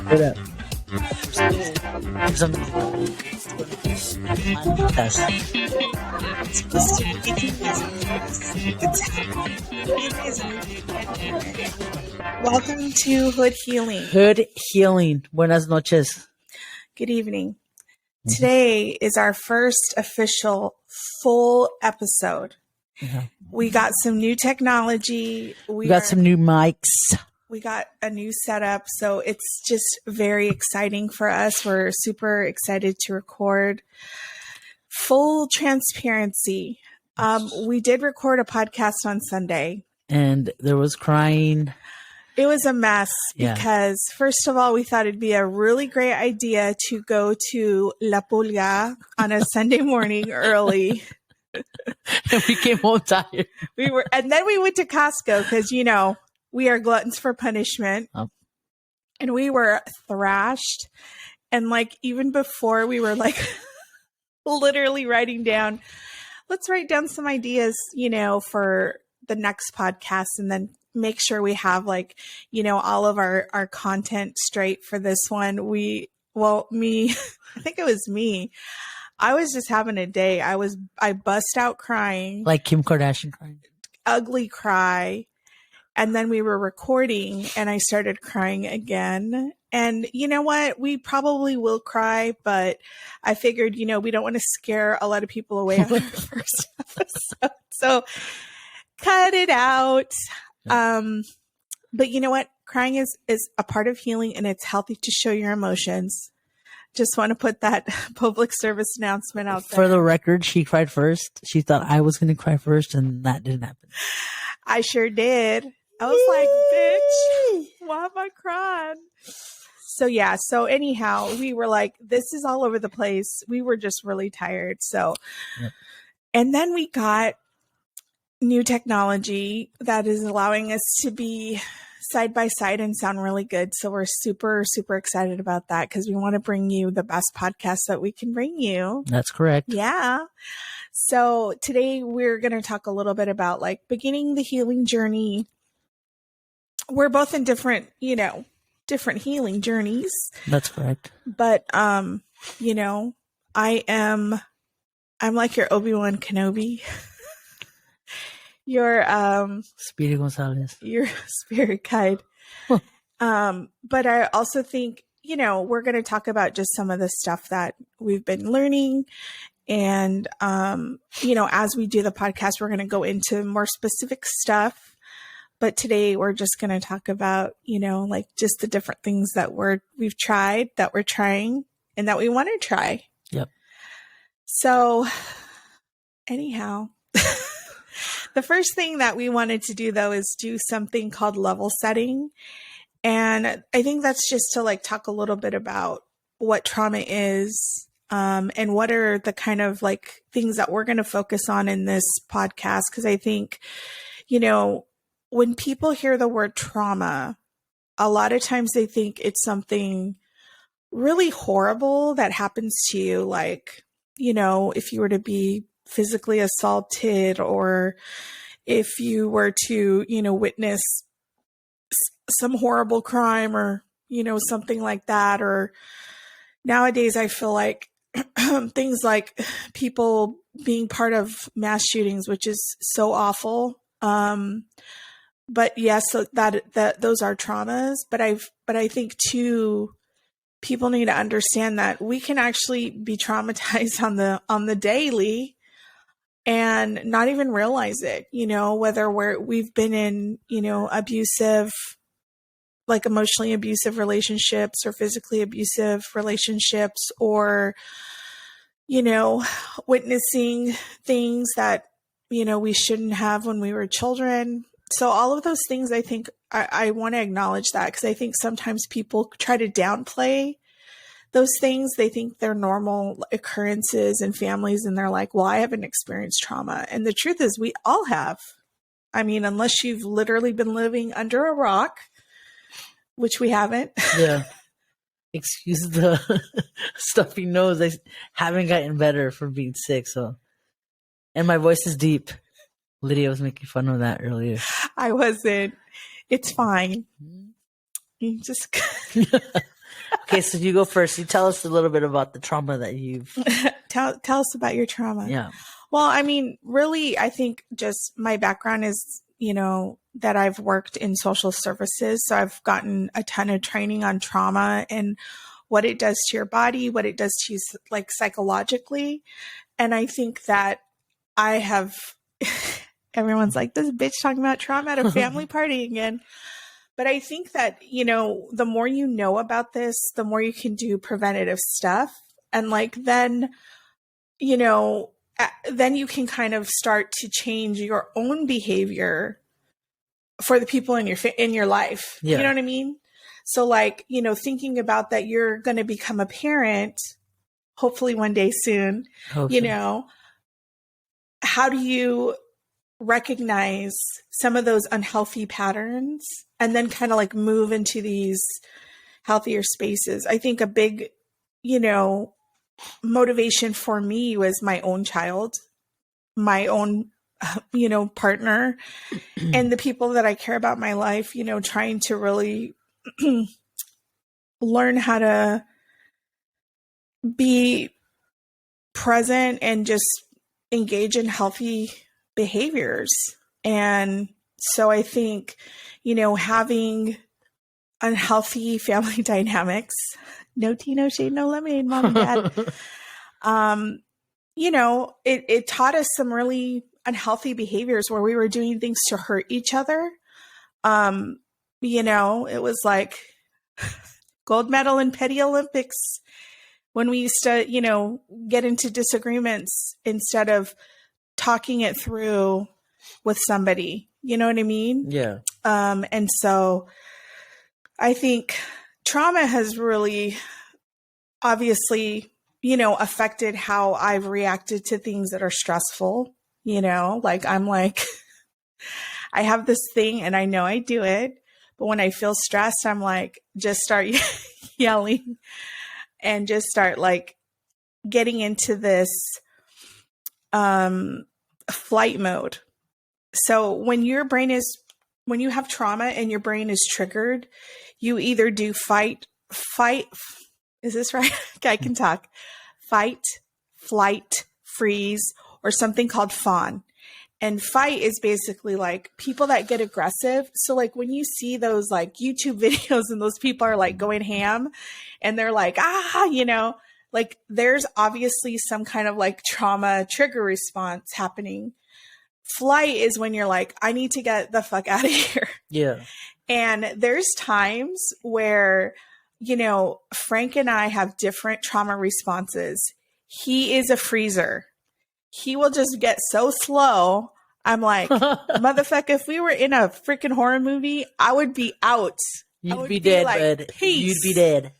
What up? Some test. Welcome to Hood Healing. Hood Healing. Buenas noches. Good evening. Today is our first official full episode. Yeah. We got some new technology. We got some new mics. We got a new setup, so it's just very exciting for us. We're super excited to record. Full transparency. We did record a podcast on Sunday. And there was crying. It was a mess because, first of all, we thought it'd be a really great idea to go to LePera on a Sunday morning early. And we came home tired. And then we went to Costco because, you know, we are gluttons for punishment. Oh. And we were thrashed. And like, even before we were like literally writing down, let's write down some ideas, you know, for the next podcast and then make sure we have like, you know, all of our content straight for this one. I think it was me. I was just having a day. I bust out crying. Like Kim Kardashian crying. Ugly cry. And then we were recording and I started crying again. And you know what? We probably will cry, but I figured, you know, we don't want to scare a lot of people away on our first episode. So cut it out. But you know what? Crying is a part of healing and it's healthy to show your emotions. Just want to put that public service announcement out there. For the record, she cried first. She thought I was going to cry first and that didn't happen. I sure did. I was like, bitch, why am I crying? So yeah. So anyhow, we were like, this is all over the place. We were just really tired. So, And then we got new technology that is allowing us to be side by side and sound really good. So we're super, super excited about that because we want to bring you the best podcast that we can bring you. That's correct. Yeah. So today we're going to talk a little bit about like beginning the healing journey. We're both in different healing journeys. That's correct. But, you know, I'm like your Obi-Wan Kenobi. Your Speedy Gonzalez. Your spirit guide. But I also think, you know, we're going to talk about just some of the stuff that we've been learning. And, you know, as we do the podcast, we're going to go into more specific stuff. But today we're just going to talk about, you know, like just the different things that we've tried, that we're trying, and that we want to try. Yep. So anyhow, the first thing that we wanted to do, though, is do something called level setting. And I think that's just to like talk a little bit about what trauma is and what are the kind of like things that we're going to focus on in this podcast. Because I think, you know, when people hear the word trauma, a lot of times they think it's something really horrible that happens to you. Like, you know, if you were to be physically assaulted or if you were to, you know, witness some horrible crime or, you know, something like that. Or nowadays I feel like things like people being part of mass shootings, which is so awful. But yes, so that those are traumas, but I think too, people need to understand that we can actually be traumatized on the daily and not even realize it, you know, whether we've been in, you know, abusive, like emotionally abusive relationships or physically abusive relationships, or, you know, witnessing things that, you know, we shouldn't have when we were children. So all of those things, I think I want to acknowledge that because I think sometimes people try to downplay those things. They think they're normal occurrences in families and they're like, well, I haven't experienced trauma. And the truth is we all have. I mean, unless you've literally been living under a rock, which we haven't. Yeah. Excuse the stuffy nose. I haven't gotten better from being sick. So, and my voice is deep. Lydia was making fun of that earlier. I wasn't. It's fine. You just Okay, so you go first. You tell us a little bit about the trauma that you've. Tell us about your trauma. Yeah. Well, I mean, really, I think just my background is, that I've worked in social services. So I've gotten a ton of training on trauma and what it does to your body, what it does to you like psychologically. And I think that I have, everyone's like, this bitch talking about trauma at a family party again. But I think that, the more you know about this, the more you can do preventative stuff. And like, then you can kind of start to change your own behavior for the people in your life. Yeah. You know what I mean? So like, thinking about that you're going to become a parent, hopefully one day soon, how do you recognize some of those unhealthy patterns and then kind of like move into these healthier spaces? I think a big, motivation for me was my own child, my own, partner, and the people that I care about in my life, trying to really learn how to be present and just engage in healthy behaviors. And so I think, having unhealthy family dynamics, no tea, no shade, no lemonade, mom and dad, it taught us some really unhealthy behaviors where we were doing things to hurt each other. It was like gold medal in petty Olympics when we used to, get into disagreements instead of talking it through with somebody. You know what I mean? Yeah. And so I think trauma has really obviously, affected how I've reacted to things that are stressful. Like I'm like, I have this thing and I know I do it, but when I feel stressed, I'm like, just start yelling and just start like getting into this flight mode. So when you have trauma and your brain is triggered, you either do fight. Is this right? I can talk. Fight, flight, freeze, or something called fawn. And fight is basically like people that get aggressive. So like when you see those like YouTube videos and those people are like going ham and they're like, like there's obviously some kind of like trauma trigger response happening. Flight is when you're like, I need to get the fuck out of here. Yeah. And there's times where, Frank and I have different trauma responses. He is a freezer. He will just get so slow. I'm like, motherfucker, if we were in a freaking horror movie, I would be out. You'd be dead, like, bud. Peace. You'd be dead,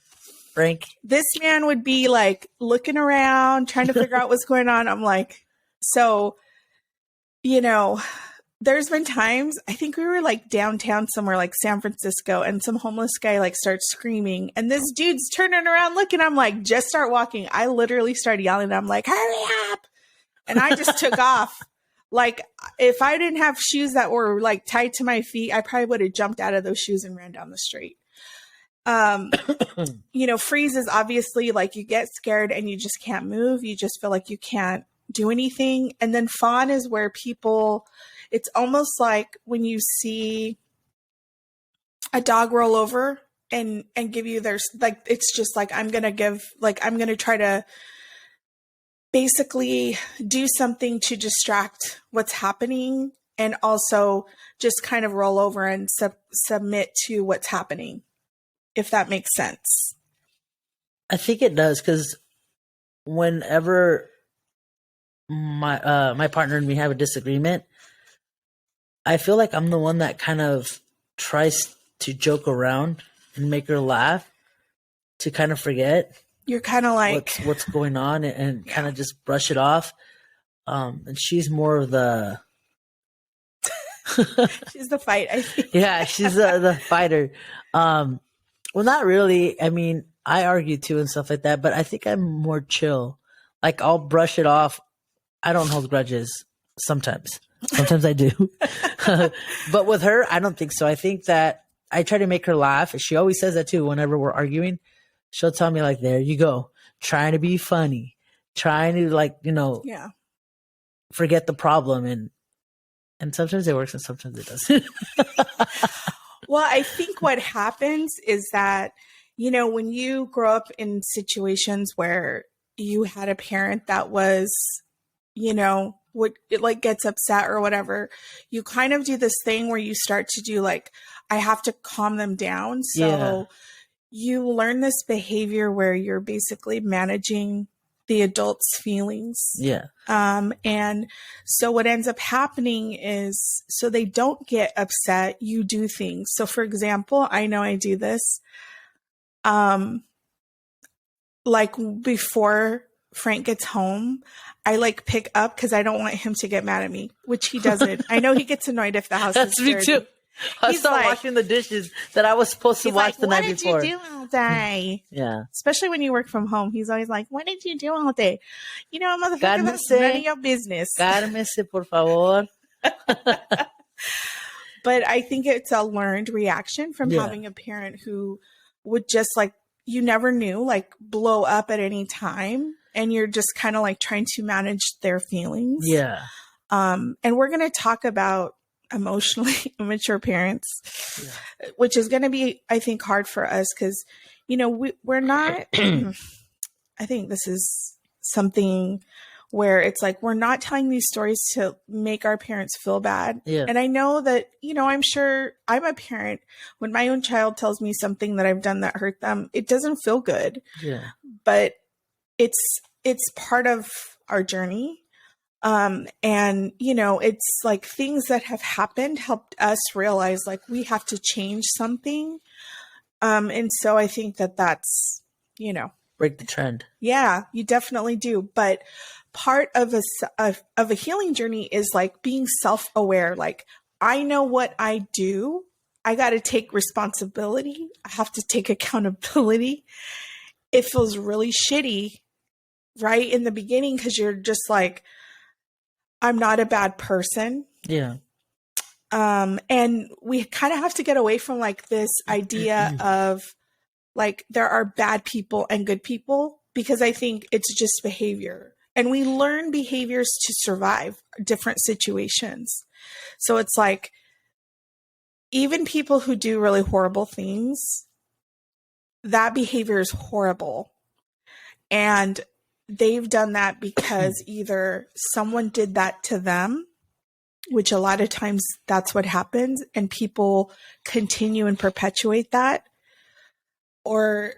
Frank. This man would be like looking around, trying to figure out what's going on. I'm like, so, there's been times, I think we were like downtown somewhere like San Francisco and some homeless guy like starts screaming and this dude's turning around looking. I'm like, just start walking. I literally started yelling. I'm like, hurry up. And I just took off. Like if I didn't have shoes that were like tied to my feet, I probably would have jumped out of those shoes and ran down the street. Freeze is obviously like you get scared and you just can't move. You just feel like you can't do anything. And then fawn is where it's almost like when you see a dog roll over and give you it's just like, I'm going to try to basically do something to distract what's happening and also just kind of roll over and submit to what's happening, if that makes sense. I think it does, because whenever my partner and me have a disagreement, I feel like I'm the one that kind of tries to joke around and make her laugh to kind of forget. You're kind of like what's going on and kind of just brush it off. And she's more of the she's the fight, I think. Yeah, she's the fighter. Well, not really. I mean, I argue too and stuff like that, but I think I'm more chill. Like I'll brush it off. I don't hold grudges sometimes. Sometimes I do. But with her, I don't think so. I think that I try to make her laugh. She always says that too whenever we're arguing. she'll tell me like, there you go, trying to be funny, trying to like, Yeah. forget the problem. And sometimes it works and sometimes it doesn't. Well, I think what happens is that, when you grow up in situations where you had a parent that was, what it like gets upset or whatever, you kind of do this thing where you start to do like, I have to calm them down. So Yeah. you learn this behavior where you're basically managing the adult's feelings. Yeah. And so what ends up happening is, so they don't get upset, you do things. So for example, I know I do this. Like before Frank gets home, I like pick up because I don't want him to get mad at me, which he doesn't. I know he gets annoyed if the house is dirty. That's me too. I He's start like- washing the dishes that I was supposed to He's wash like, the night what did before. you do all day? Yeah. Especially when you work from home. He's always like, what did you do all day? Motherfucker, that's none of your business. Cálmese, por favor. But I think it's a learned reaction from Yeah. having a parent who would just like, you never knew, like blow up at any time. And you're just kind of like trying to manage their feelings. Yeah. And we're going to talk about emotionally immature parents, Yeah. which is going to be, I think, hard for us because, we're not, I think this is something where it's like, we're not telling these stories to make our parents feel bad. Yeah. And I know that, I'm sure I'm a parent. When my own child tells me something that I've done that hurt them, it doesn't feel good, Yeah. but it's part of our journey. And, it's like things that have happened helped us realize like we have to change something. And so I think that that's, Break the trend. yeah, you definitely do. But part of a healing journey is like being self-aware. Like, I know what I do. I got to take responsibility. I have to take accountability. It feels really shitty right in the beginning because you're just like, I'm not a bad person. Yeah. And we kind of have to get away from like this idea of like there are bad people and good people, because I think it's just behavior. And we learn behaviors to survive different situations. So it's like, even people who do really horrible things, that behavior is horrible. And they've done that because either someone did that to them, which a lot of times that's what happens, and people continue and perpetuate that. Or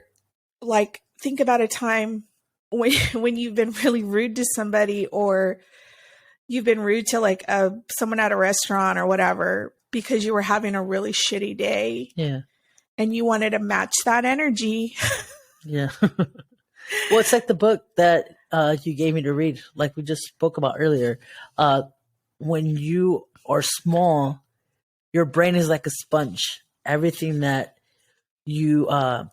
like, think about a time when you've been really rude to somebody, or you've been rude to like someone at a restaurant or whatever, because you were having a really shitty day. Yeah. And you wanted to match that energy. Yeah. Well, it's like the book that you gave me to read, like we just spoke about earlier. When you are small, your brain is like a sponge. Everything that you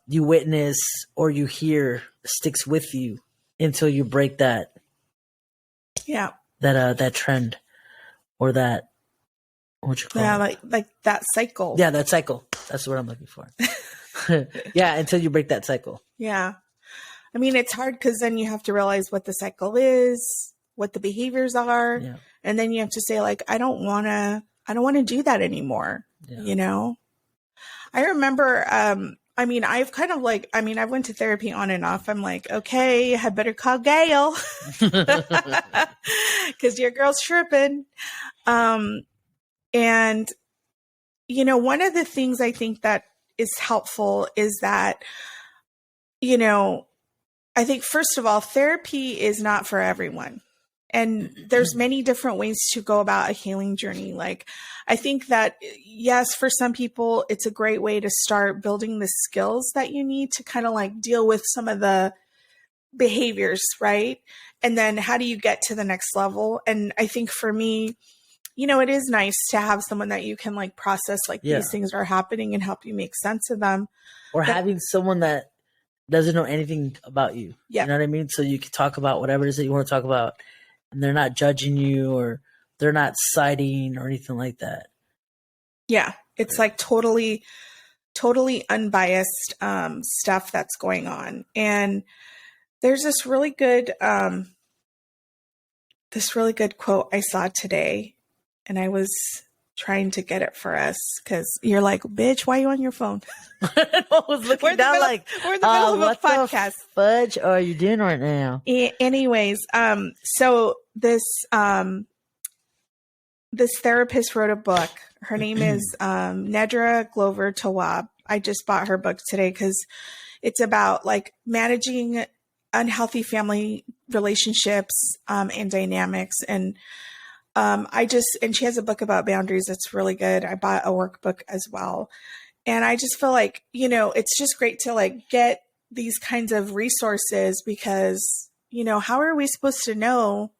witness or you hear sticks with you until you break that trend, or that, what you call it? like that cycle. Yeah, that cycle. That's what I'm looking for. Yeah, until you break that cycle. Yeah. I mean, it's hard because then you have to realize what the cycle is, what the behaviors are. Yeah. And then you have to say like, I don't want to do that anymore. Yeah. I remember, I've kind of like, I went to therapy on and off. I'm like, okay, I better call Gail because your girl's tripping. And, one of the things I think that is helpful is that, I think, first of all, therapy is not for everyone. And there's many different ways to go about a healing journey. Like, I think that, yes, for some people, it's a great way to start building the skills that you need to kind of like deal with some of the behaviors, right? And then how do you get to the next level? And I think for me, it is nice to have someone that you can like process like these things are happening and help you make sense of them. Or having someone that doesn't know anything about you. Yeah. You know what I mean? So you can talk about whatever it is that you want to talk about, and they're not judging you, or they're not siding or anything like that. Yeah. It's like totally totally unbiased stuff that's going on. And there's this really good quote I saw today, and I was trying to get it for us because you're like, bitch, why are you on your phone? I was looking down we're like, in the middle of a what podcast. the fudge are you doing right now? Anyways, so this therapist wrote a book. Her name is Nedra Glover Tewwab. I just bought her book today because it's about like managing unhealthy family relationships and dynamics. And and she has a book about boundaries that's really good. I bought a workbook as well. And I just feel like, it's just great to like get these kinds of resources because, how are we supposed to know?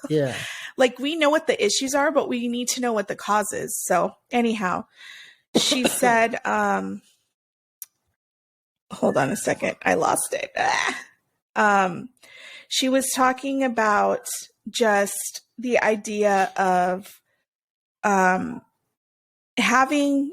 Yeah. Like we know what the issues are, but we need to know what the cause is. So anyhow, she said, hold on a second. I lost it. She was talking about just the idea of having,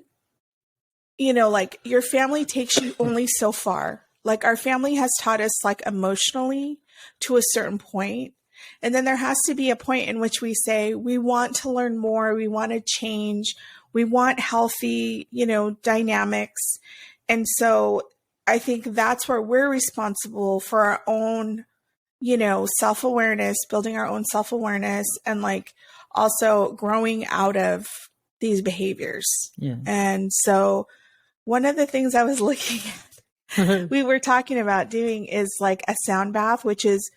like your family takes you only so far. Like our family has taught us like emotionally to a certain point. And then there has to be a point in which we say, we want to learn more. We want to change. We want healthy, dynamics. And so I think that's where we're responsible for our own, self-awareness, building our own self-awareness and like also growing out of these behaviors. Yeah. And so one of the things I was looking at, we were talking about doing is like a sound bath, which is,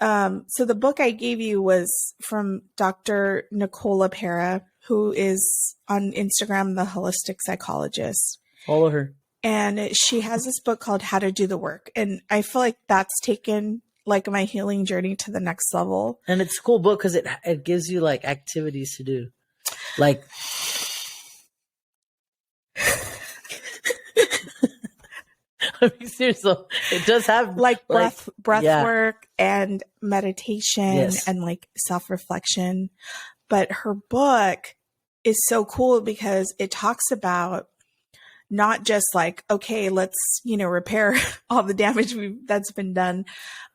so the book I gave you was from Dr. Nicole LePera, who is on Instagram, the holistic psychologist. Follow her. And she has this book called How to Do the Work. And I feel like that's taken like my healing journey to the next level. And it's a cool book because it gives you like activities to do. Like I mean, seriously, it does have like breath yeah. work and meditation Yes. and like self-reflection. But her book is so cool because it talks about not just like, okay, let's, repair all the damage that's been done,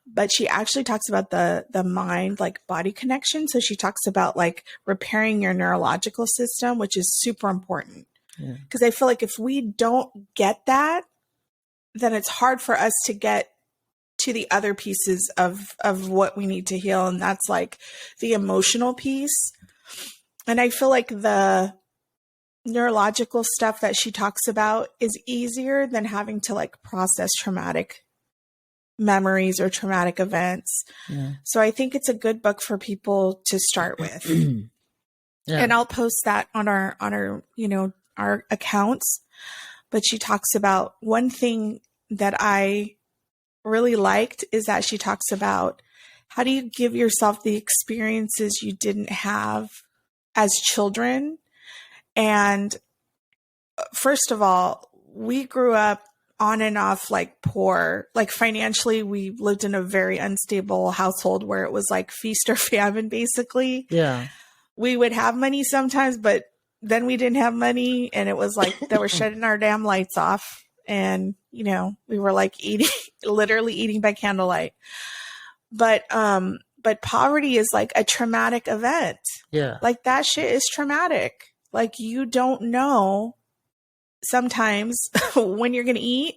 but she actually talks about the mind, like body connection. So she talks about like repairing your neurological system, which is super important. Because I feel like if we don't get that, then it's hard for us to get to the other pieces of what we need to heal. And that's like the emotional piece. And I feel like the neurological stuff that she talks about is easier than having to like process traumatic memories or traumatic events. Yeah. So I think it's a good book for people to start with. Yeah. And I'll post that on our, our accounts. But she talks about one thing that I really liked is that she talks about how do you give yourself the experiences you didn't have as children. And first of all, we grew up on and off like poor, like financially, we lived in a very unstable household where it was like feast or famine, basically. Yeah. We would have money sometimes, but then we didn't have money and it was like they were shutting our damn lights off. And, we were like literally eating by candlelight. But poverty is like a traumatic event. Yeah. Like that shit is traumatic. Like you don't know sometimes when you're going to eat,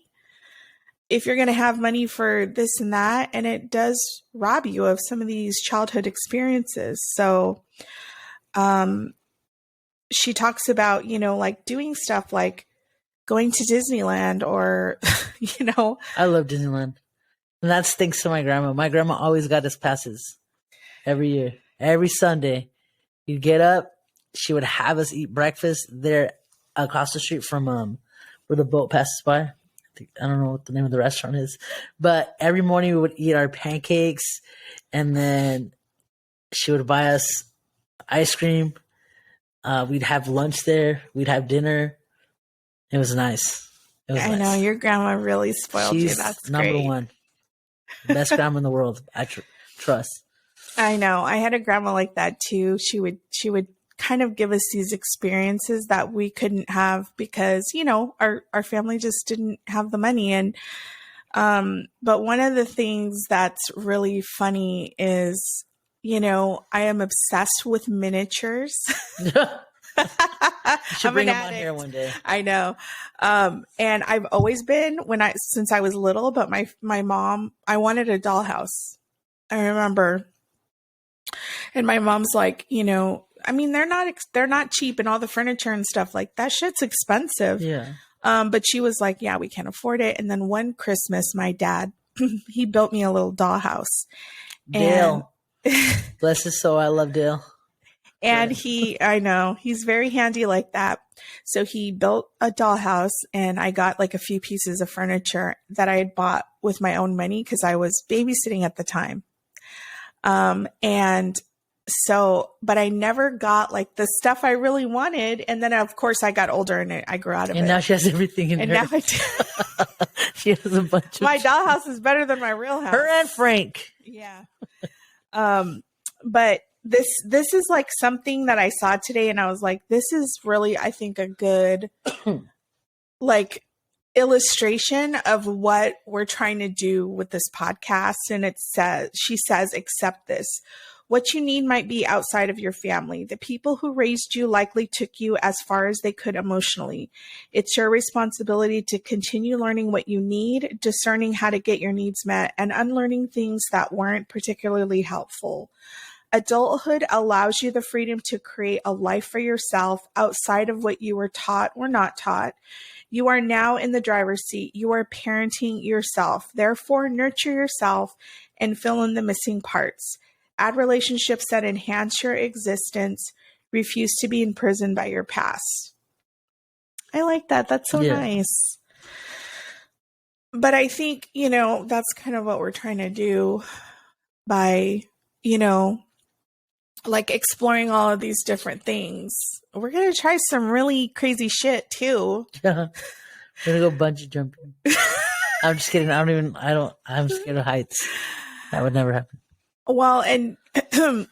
if you're going to have money for this and that, and it does rob you of some of these childhood experiences. So, she talks about, like doing stuff like going to Disneyland or, I love Disneyland. And that's thanks to my grandma. My grandma always got us passes every year. Every Sunday, you'd get up. She would have us eat breakfast there across the street from where the boat passes by. I don't know what the name of the restaurant is. But every morning we would eat our pancakes. And then she would buy us ice cream. We'd have lunch there. We'd have dinner. It was nice. I know your grandma really spoiled you. That's number great. one. Best grandma in the world. I trust. I know. I had a grandma like that too. She would kind of give us these experiences that we couldn't have because, you know, our family just didn't have the money. And, but one of the things that's really funny is, you know, I am obsessed with miniatures. You should I'm bring an them on here addict. one day. I know. And I've always been since I was little, but my mom, I wanted a dollhouse. I remember. And my mom's like, you know, I mean, they're not cheap and all the furniture and stuff like that shit's expensive. Yeah. But she was like, yeah, we can't afford it. And then one Christmas, my dad, he built me a little dollhouse. Dale. Bless his soul. I love Dale. And I know, he's very handy like that. So he built a dollhouse and I got like a few pieces of furniture that I had bought with my own money because I was babysitting at the time. And so, but I never got like the stuff I really wanted. And then of course I got older and I grew out of it. And now she has everything in her. And now I do. She has a bunch of my dollhouse is better than my real house. Her and Frank. Yeah. But this is like something that I saw today and I was like, this is really, I think, a good like illustration of what we're trying to do with this podcast. And she says, accept this. What you need might be outside of your family. The people who raised you likely took you as far as they could emotionally. It's your responsibility to continue learning what you need, discerning how to get your needs met, and unlearning things that weren't particularly helpful. Adulthood allows you the freedom to create a life for yourself outside of what you were taught or not taught. You are now in the driver's seat. You are parenting yourself. Therefore, nurture yourself and fill in the missing parts. Add relationships that enhance your existence. Refuse to be imprisoned by your past. I like that. That's so nice. But I think, you know, that's kind of what we're trying to do by, you know, like exploring all of these different things. We're going to try some really crazy shit too. Yeah. We're going to go bungee jumping. I'm just kidding. I'm scared of heights. That would never happen. Well, and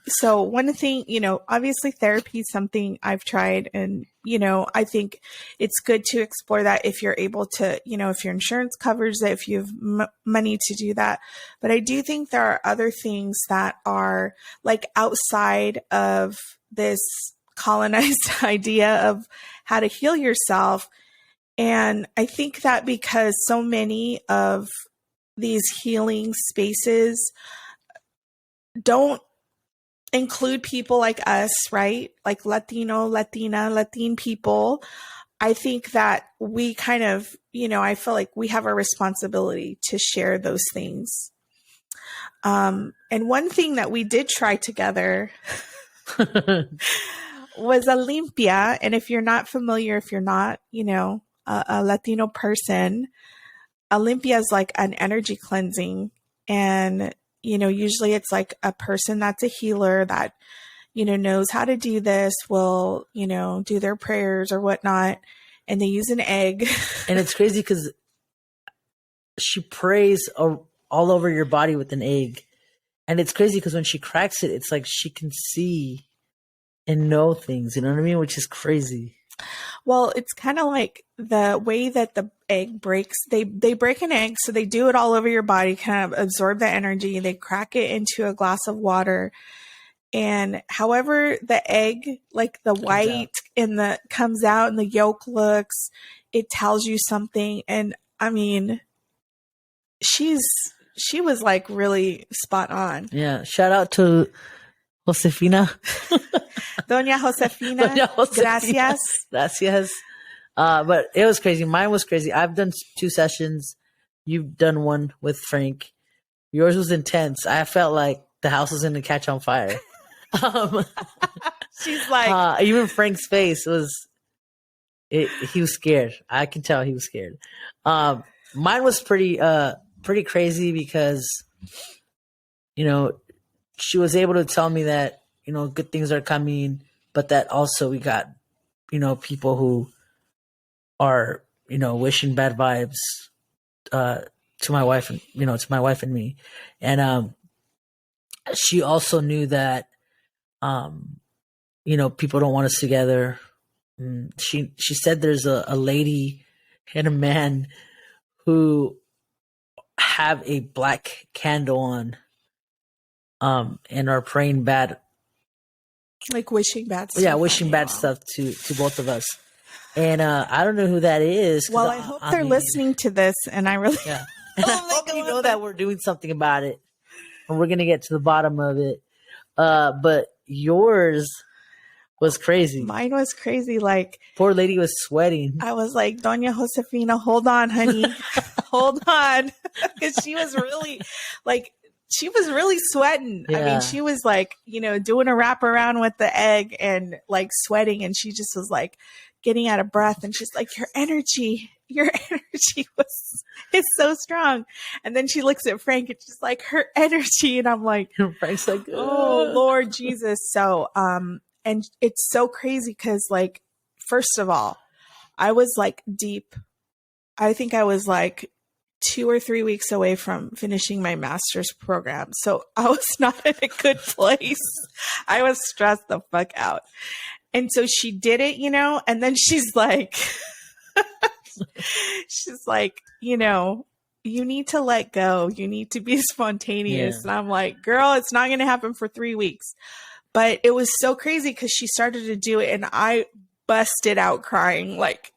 so one thing, you know, obviously therapy is something I've tried and, you know, I think it's good to explore that if you're able to, you know, if your insurance covers it, if you have money to do that. But I do think there are other things that are like outside of this colonized idea of how to heal yourself. And I think that because so many of these healing spaces don't include people like us, right? Like Latino, Latina, Latin people. I think that we kind of, you know, I feel like we have a responsibility to share those things. And one thing that we did try together was Olympia. And if you're not familiar, if you're not, you know, a Latino person, Olympia is like an energy cleansing. And you know, usually it's like a person that's a healer that, you know, knows how to do this, will, you know, do their prayers or whatnot. And they use an egg. And it's crazy because she prays all over your body with an egg. And it's crazy because when she cracks it, it's like she can see and know things, you know what I mean? Which is crazy. Well, it's kind of like the way that the egg breaks. They break an egg, so they do it all over your body, kind of absorb the energy. They crack it into a glass of water. And however the egg, like the white and the comes out and the yolk looks, it tells you something. And I mean, she was like really spot on. Yeah. Shout out to Josefina. Doña Josefina. Gracias. Gracias. But it was crazy. Mine was crazy. I've done 2 sessions. You've done one with Frank. Yours was intense. I felt like the house was going to catch on fire. She's like, even Frank's face he was scared. I can tell he was scared. Mine was pretty crazy because, you know, she was able to tell me that, you know, good things are coming, but that also we got, you know, people who are, you know, wishing bad vibes to my wife and, you know, to my wife and me. And she also knew that, you people don't want us together. She said there's a lady and a man who have a black candle on, and are praying bad, like wishing bad stuff. Yeah, wishing bad stuff to both of us. And I don't know who that is. Well, I hope they're listening to this, and I really yeah. And I hope you know that we're doing something about it, and we're gonna get to the bottom of it. But yours was crazy. Mine was crazy. Like, poor lady was sweating. I was like, Doña Josefina, hold on, honey. Hold on. Because she was really sweating. Yeah. I mean, she was like, doing a wrap around with the egg and like sweating. And she just was like getting out of breath. And she's like, your energy is so strong. And then she looks at Frank and she's like, her energy. And I'm like, Frank's like, oh, Lord Jesus. So, and it's so crazy because, like, first of all, I was like deep. I think I was like 2 or 3 weeks away from finishing my master's program. So I was not in a good place. I was stressed the fuck out. And so she did it, and then she's like, you need to let go. You need to be spontaneous. Yeah. And I'm like, girl, it's not going to happen for 3 weeks. But it was so crazy because she started to do it and I busted out crying like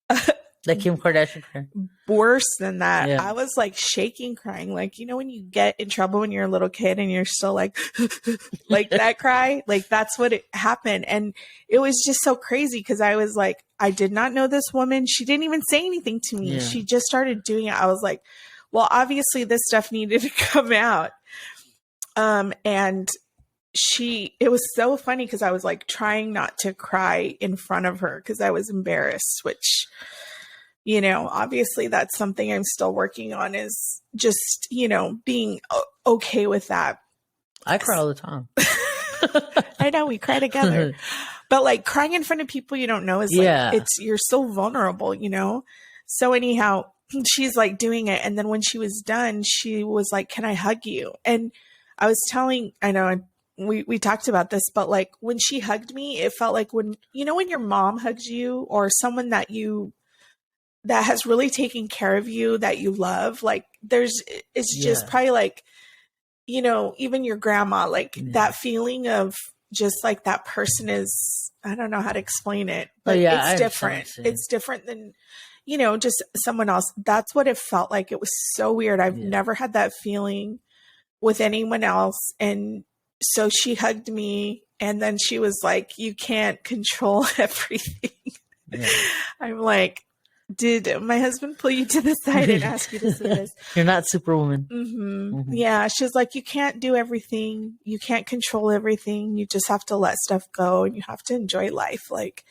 Kim Kardashian crying. Worse than that. Yeah. I was like shaking crying. Like, when you get in trouble when you're a little kid and you're still like, like that cry, like that's what happened. And it was just so crazy because I was like, I did not know this woman. She didn't even say anything to me. Yeah. She just started doing it. I was like, well, obviously this stuff needed to come out. And it was so funny because I was like trying not to cry in front of her because I was embarrassed, which, obviously that's something I'm still working on is just, being okay with that. I cry all the time. I know we cry together, but like crying in front of people you don't know is like, you're so vulnerable, So anyhow, she's like doing it. And then when she was done, she was like, can I hug you? And I was I know we talked about this, but like when she hugged me, it felt like when your mom hugs you or someone that has really taken care of you, that you love, like it's just probably like, even your grandma, like that feeling of just like that person is, I don't know how to explain it, but it's different. It's different than, just someone else. That's what it felt like. It was so weird. I've never had that feeling with anyone else. And so she hugged me and then she was like, you can't control everything. Yeah. I'm like, did my husband pull you to the side and ask you to do this? You're not Superwoman. Mm-hmm. Mm-hmm. Yeah. She's like, you can't do everything. You can't control everything. You just have to let stuff go and you have to enjoy life. Like,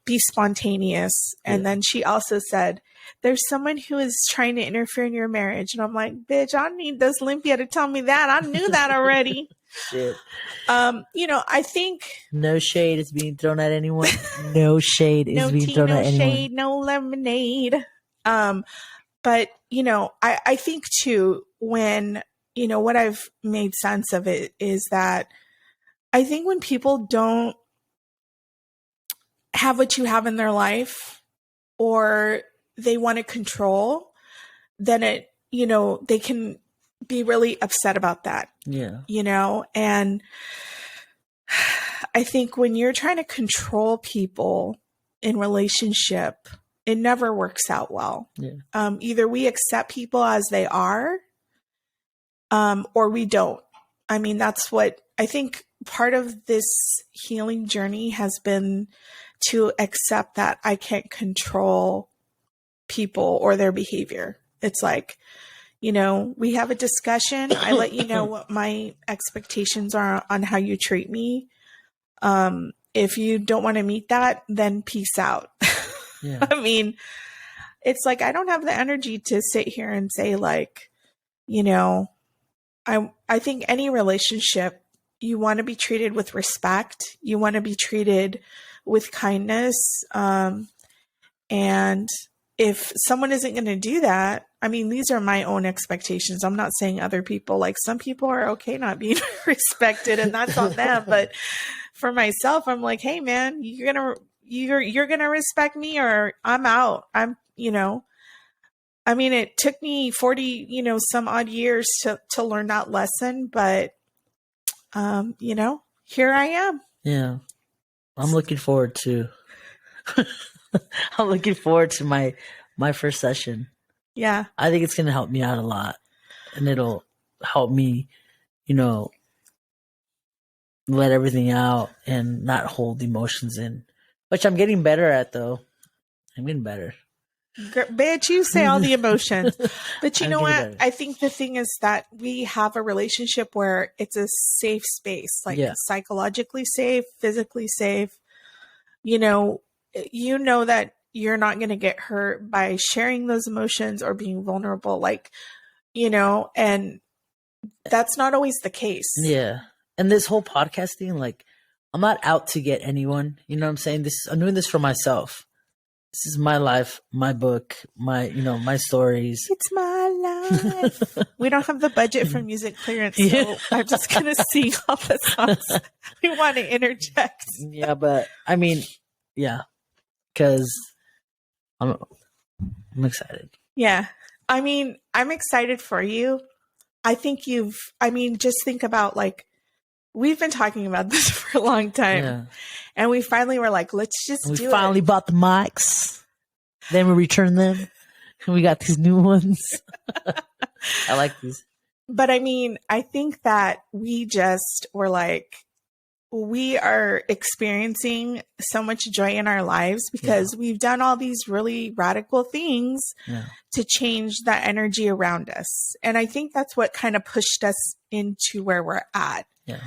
be spontaneous. And then she also said, there's someone who is trying to interfere in your marriage. And I'm like, bitch, I need this Olympia to tell me that. I knew that already. Shit. I think no shade is being thrown at anyone. No shade is being thrown at anyone. No shade, no lemonade. But I think too, when, what I've made sense of it is that I think when people don't have what you have in their life or they want to control, then they can be really upset about that. Yeah. And I think when you're trying to control people in relationship, it never works out well. Yeah. Either we accept people as they are, or we don't. I mean, that's what I think part of this healing journey has been, to accept that I can't control people or their behavior. It's like, we have a discussion. I let you know what my expectations are on how you treat me. If you don't want to meet that, then peace out. Yeah. I mean, it's like, I don't have the energy to sit here and say like, I think any relationship, you want to be treated with respect. You want to be treated with kindness. And if someone isn't going to do that, I mean, these are my own expectations. I'm not saying other people, like some people are okay not being respected and that's on them. But for myself, I'm like, hey man, you're gonna respect me or I'm out. I mean, it took me 40, some odd years to learn that lesson, but here I am. Yeah. I'm looking forward to I'm looking forward to my first session. Yeah. I think it's gonna help me out a lot. And it'll help me, let everything out and not hold emotions in. Which I'm getting better at though. I'm getting better. Bitch, you say all the emotions. But you know what? Better. I think the thing is that we have a relationship where it's a safe space, like it's psychologically safe, physically safe. You know that you're not going to get hurt by sharing those emotions or being vulnerable, and that's not always the case. Yeah. And this whole podcast thing, like, I'm not out to get anyone. You know what I'm saying? I'm doing this for myself. This is my life, my book, my stories. It's my life. We don't have the budget for music clearance, so I'm just going to sing all the songs we want to interject. Yeah, but I mean, yeah, because I'm excited. Yeah. I mean, I'm excited for you. I think just think about, like, we've been talking about this for a long time. Yeah. And we finally were like, let's just do it. We finally bought the mics. Then we returned them. And we got these new ones. I like these. But I mean, I think that we just were like, we are experiencing so much joy in our lives because we've done all these really radical things to change that energy around us. And I think that's what kind of pushed us into where we're at. Yeah.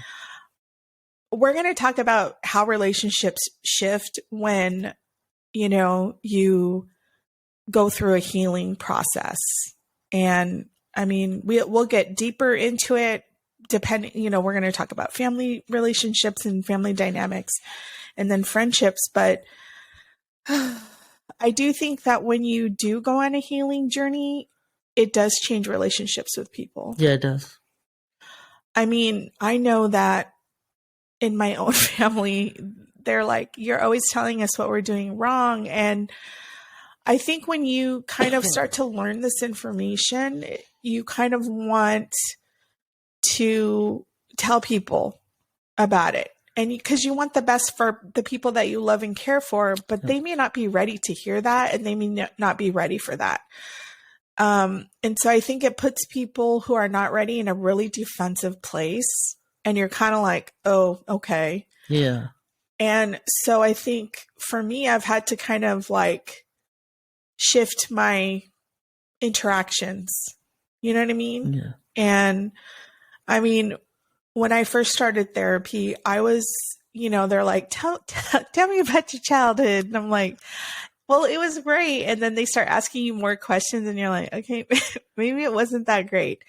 We're going to talk about how relationships shift when, you go through a healing process. And I mean, we'll get deeper into it depending, we're going to talk about family relationships and family dynamics and then friendships. But I do think that when you do go on a healing journey, it does change relationships with people. Yeah, it does. I mean, I know that in my own family, they're like, you're always telling us what we're doing wrong. And I think when you kind of start to learn this information, you kind of want to tell people about it. And because you want the best for the people that you love and care for, but they may not be ready to hear that and they may not be ready for that. And so I think it puts people who are not ready in a really defensive place. And you're kind of like, oh, okay. Yeah. And so I think for me, I've had to kind of like shift my interactions. You know what I mean? Yeah. And I mean, when I first started therapy, I was, they're like, tell me about your childhood. And I'm like, well, it was great. And then they start asking you more questions and you're like, okay, maybe it wasn't that great.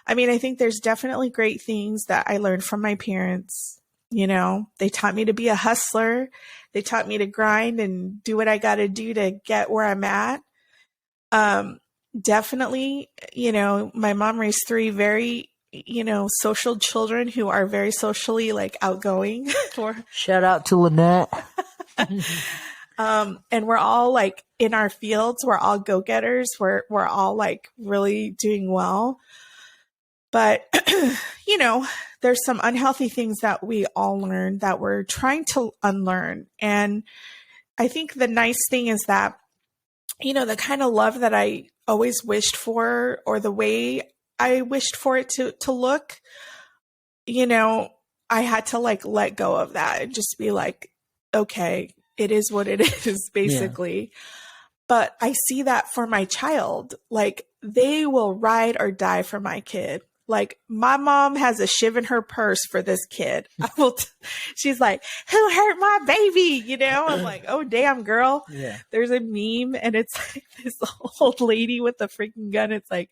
I mean, I think there's definitely great things that I learned from my parents. They taught me to be a hustler. They taught me to grind and do what I got to do to get where I'm at. Definitely, my mom raised three very, social children who are very socially like outgoing. Shout out to Lynette. And we're all like in our fields. We're all go-getters. We're all like really doing well. But, there's some unhealthy things that we all learned that we're trying to unlearn. And I think the nice thing is that, the kind of love that I always wished for, or the way I wished for it to look, I had to like let go of that and just be like, okay, it is what it is, basically. Yeah. But I see that for my child, like they will ride or die for my kid. Like my mom has a shiv in her purse for this kid. She's like, who hurt my baby? I'm like, oh, damn, girl. Yeah. There's a meme and it's like this old lady with a freaking gun. It's like,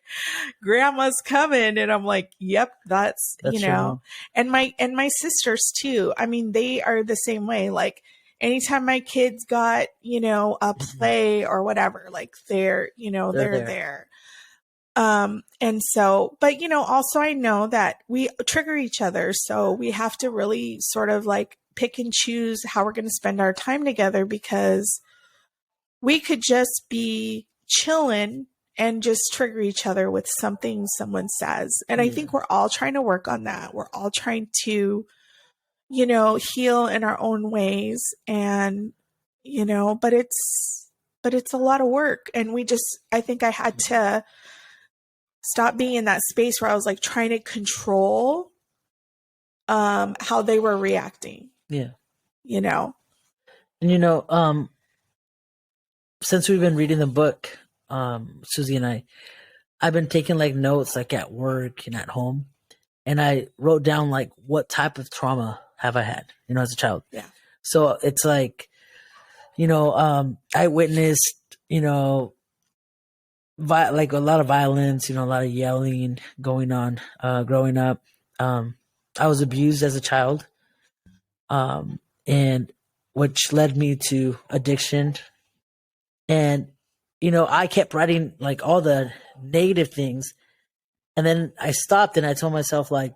grandma's coming. And I'm like, yep, that's true. And my sisters too. I mean, they are the same way. Like anytime my kids got, a play or whatever, like they're there. And so, but also I know that we trigger each other. So we have to really sort of like pick and choose how we're going to spend our time together, because we could just be chilling and just trigger each other with something someone says. And I think we're all trying to work on that. We're all trying to, heal in our own ways, and, but it's a lot of work. And I think I had to stop being in that space where I was like trying to control how they were reacting. Yeah. And since we've been reading the book, Susie and I've been taking like notes like at work and at home, and I wrote down like what type of trauma have I had, as a child. Yeah. So it's like, I witnessed, like a lot of violence, a lot of yelling going on, growing up. I was abused as a child, and which led me to addiction. And, I kept writing like all the negative things. And then I stopped and I told myself like,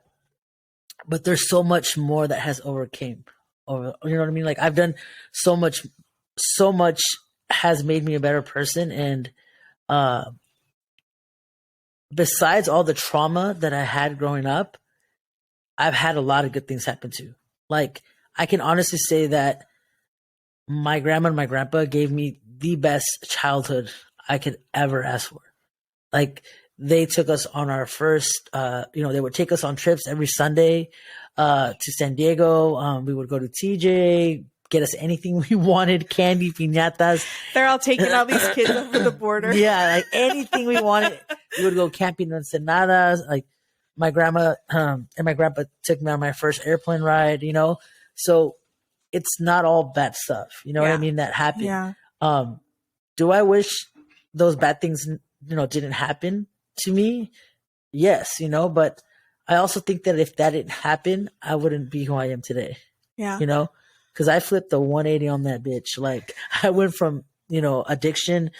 but there's so much more that has overcame over, you know what I mean? Like I've done so much has made me a better person. And, besides all the trauma that I had growing up, I've had a lot of good things happen too. Like I can honestly say that my grandma and my grandpa gave me the best childhood I could ever ask for. Like they took us on our first, they would take us on trips every Sunday to San Diego. We would go to TJ, get us anything we wanted, candy, piñatas. They're all taking all these kids over the border. Yeah, like anything we wanted. We would go camping in Ensenadas. Like my grandma and my grandpa took me on my first airplane ride, So it's not all bad stuff. You know what I mean? That happened. Yeah. Do I wish those bad things, didn't happen to me? Yes, but I also think that if that didn't happen, I wouldn't be who I am today. Yeah. Because I flipped the 180 on that bitch. Like I went from, addiction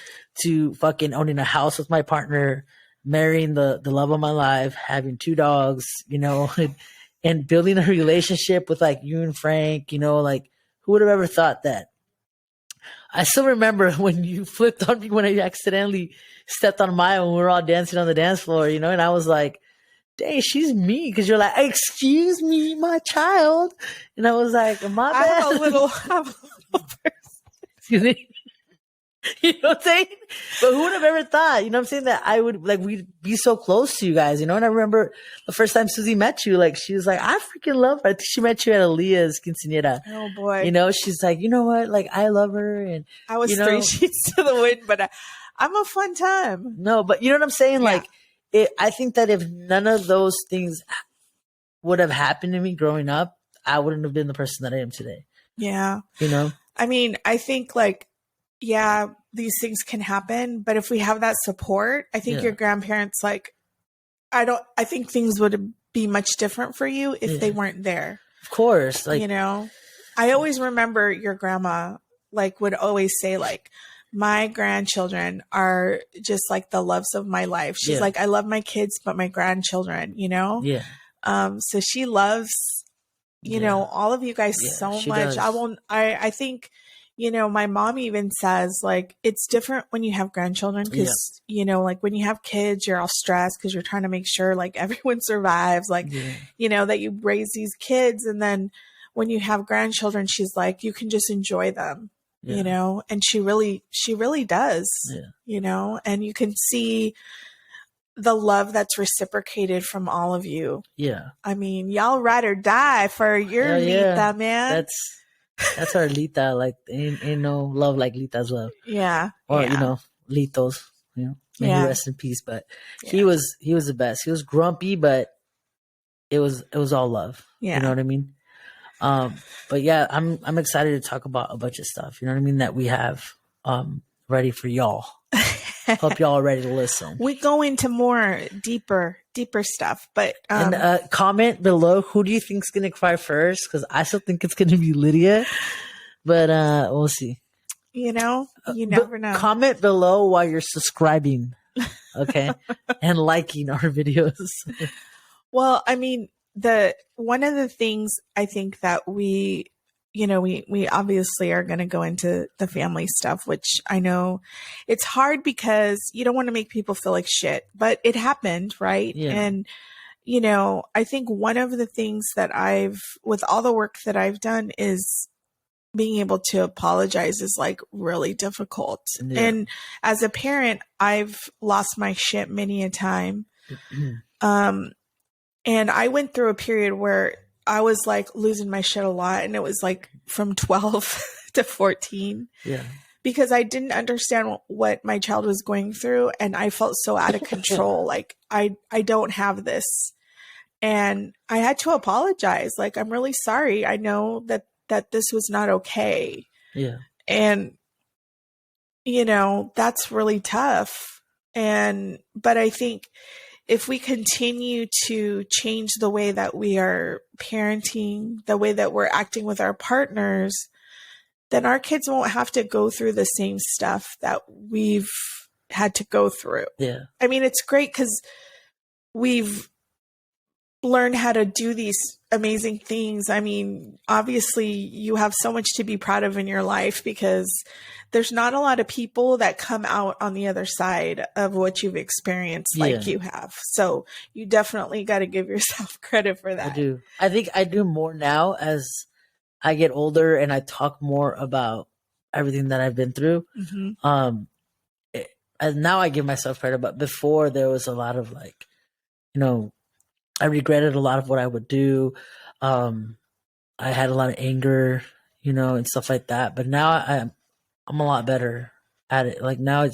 to fucking owning a house with my partner, marrying the love of my life, having 2 dogs, and building a relationship with like you and Frank, like who would have ever thought that? I still remember when you flipped on me when I accidentally stepped on Maya when we were all dancing on the dance floor, and I was like, dang, she's me. Because you're like, excuse me, my child. And I was like, my bad. I'm a little person. Excuse me. You know what I'm saying? But who would have ever thought, what I'm saying, that I would, like, we'd be so close to you guys, And I remember the first time Susie met you, like, she was like, I freaking love her. I think she met you at Aaliyah's quinceañera. Oh, boy. She's like, you know what? Like, I love her. And I was 3 sheets to the wind, but I'm a fun time. No, but you know what I'm saying? Yeah. Like, I think that if none of those things would have happened to me growing up, I wouldn't have been the person that I am today. Yeah. I mean, I think like, yeah, these things can happen, but if we have that support, I think your grandparents, like, I think things would be much different for you if they weren't there. Of course. Like, I always remember your grandma, like, would always say, like, my grandchildren are just like the loves of my life. She's like, I love my kids, but my grandchildren, Yeah. So she loves, all of you guys so much. Does. I think, my mom even says, like, it's different when you have grandchildren because, like when you have kids, you're all stressed because you're trying to make sure like everyone survives, like, that you raise these kids. And then when you have grandchildren, she's like, you can just enjoy them. And she really does, and you can see the love that's reciprocated from all of you. Yeah. I mean, y'all ride or die for your Lita, man. That's our Lita. Like, ain't no love like Lita's love. Yeah. Or, Litos, May he rest in peace. But he was the best. He was grumpy, but it was all love. Yeah. You know what I mean? But yeah, I'm excited to talk about a bunch of stuff, that we have ready for y'all. Hope y'all are ready to listen. We go into more deeper stuff, but and comment below, who do you think's gonna cry first? Because I still think it's gonna be Lydia, but we'll see. You never know. Comment below while you're subscribing, okay, and liking our videos. Well, I mean, one of the things I think that we we obviously are going to go into the family stuff, which I know it's hard because you don't want to make people feel like shit, but it happened, right? Yeah. And, I think one of the things that with all the work that I've done is being able to apologize is like really difficult. Yeah. And as a parent, I've lost my shit many a time. And I went through a period where I was like losing my shit a lot. And it was like from 12 to 14. Yeah. Because I didn't understand what my child was going through. And I felt so out of control. Like I don't have this. And I had to apologize. Like, I'm really sorry. I know that this was not okay. Yeah. And, that's really tough. But I think if we continue to change the way that we are parenting, the way that we're acting with our partners, then our kids won't have to go through the same stuff that we've had to go through. Yeah. I mean, it's great because we've learned how to do these amazing things. I mean, obviously you have so much to be proud of in your life because there's not a lot of people that come out on the other side of what you've experienced like you have. So you definitely got to give yourself credit for that. I do. I think I do more now as I get older and I talk more about everything that I've been through. Mm-hmm. And now I give myself credit, but before there was a lot of like, I regretted a lot of what I would do. I had a lot of anger, and stuff like that. But now I'm a lot better at it. Like now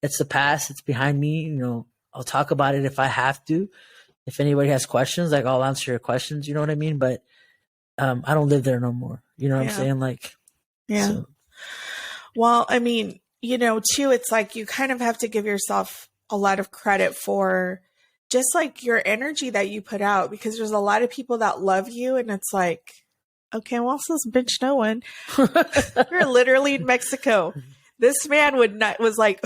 it's the past. It's behind me. I'll talk about it if I have to. If anybody has questions, like I'll answer your questions. You know what I mean? But I don't live there no more. You know what I'm saying? Like, yeah. So. Well, I mean, too, it's like you kind of have to give yourself a lot of credit for just like your energy that you put out, because there's a lot of people that love you and it's like, okay, well, this bitch knowing you're literally in Mexico. This man was like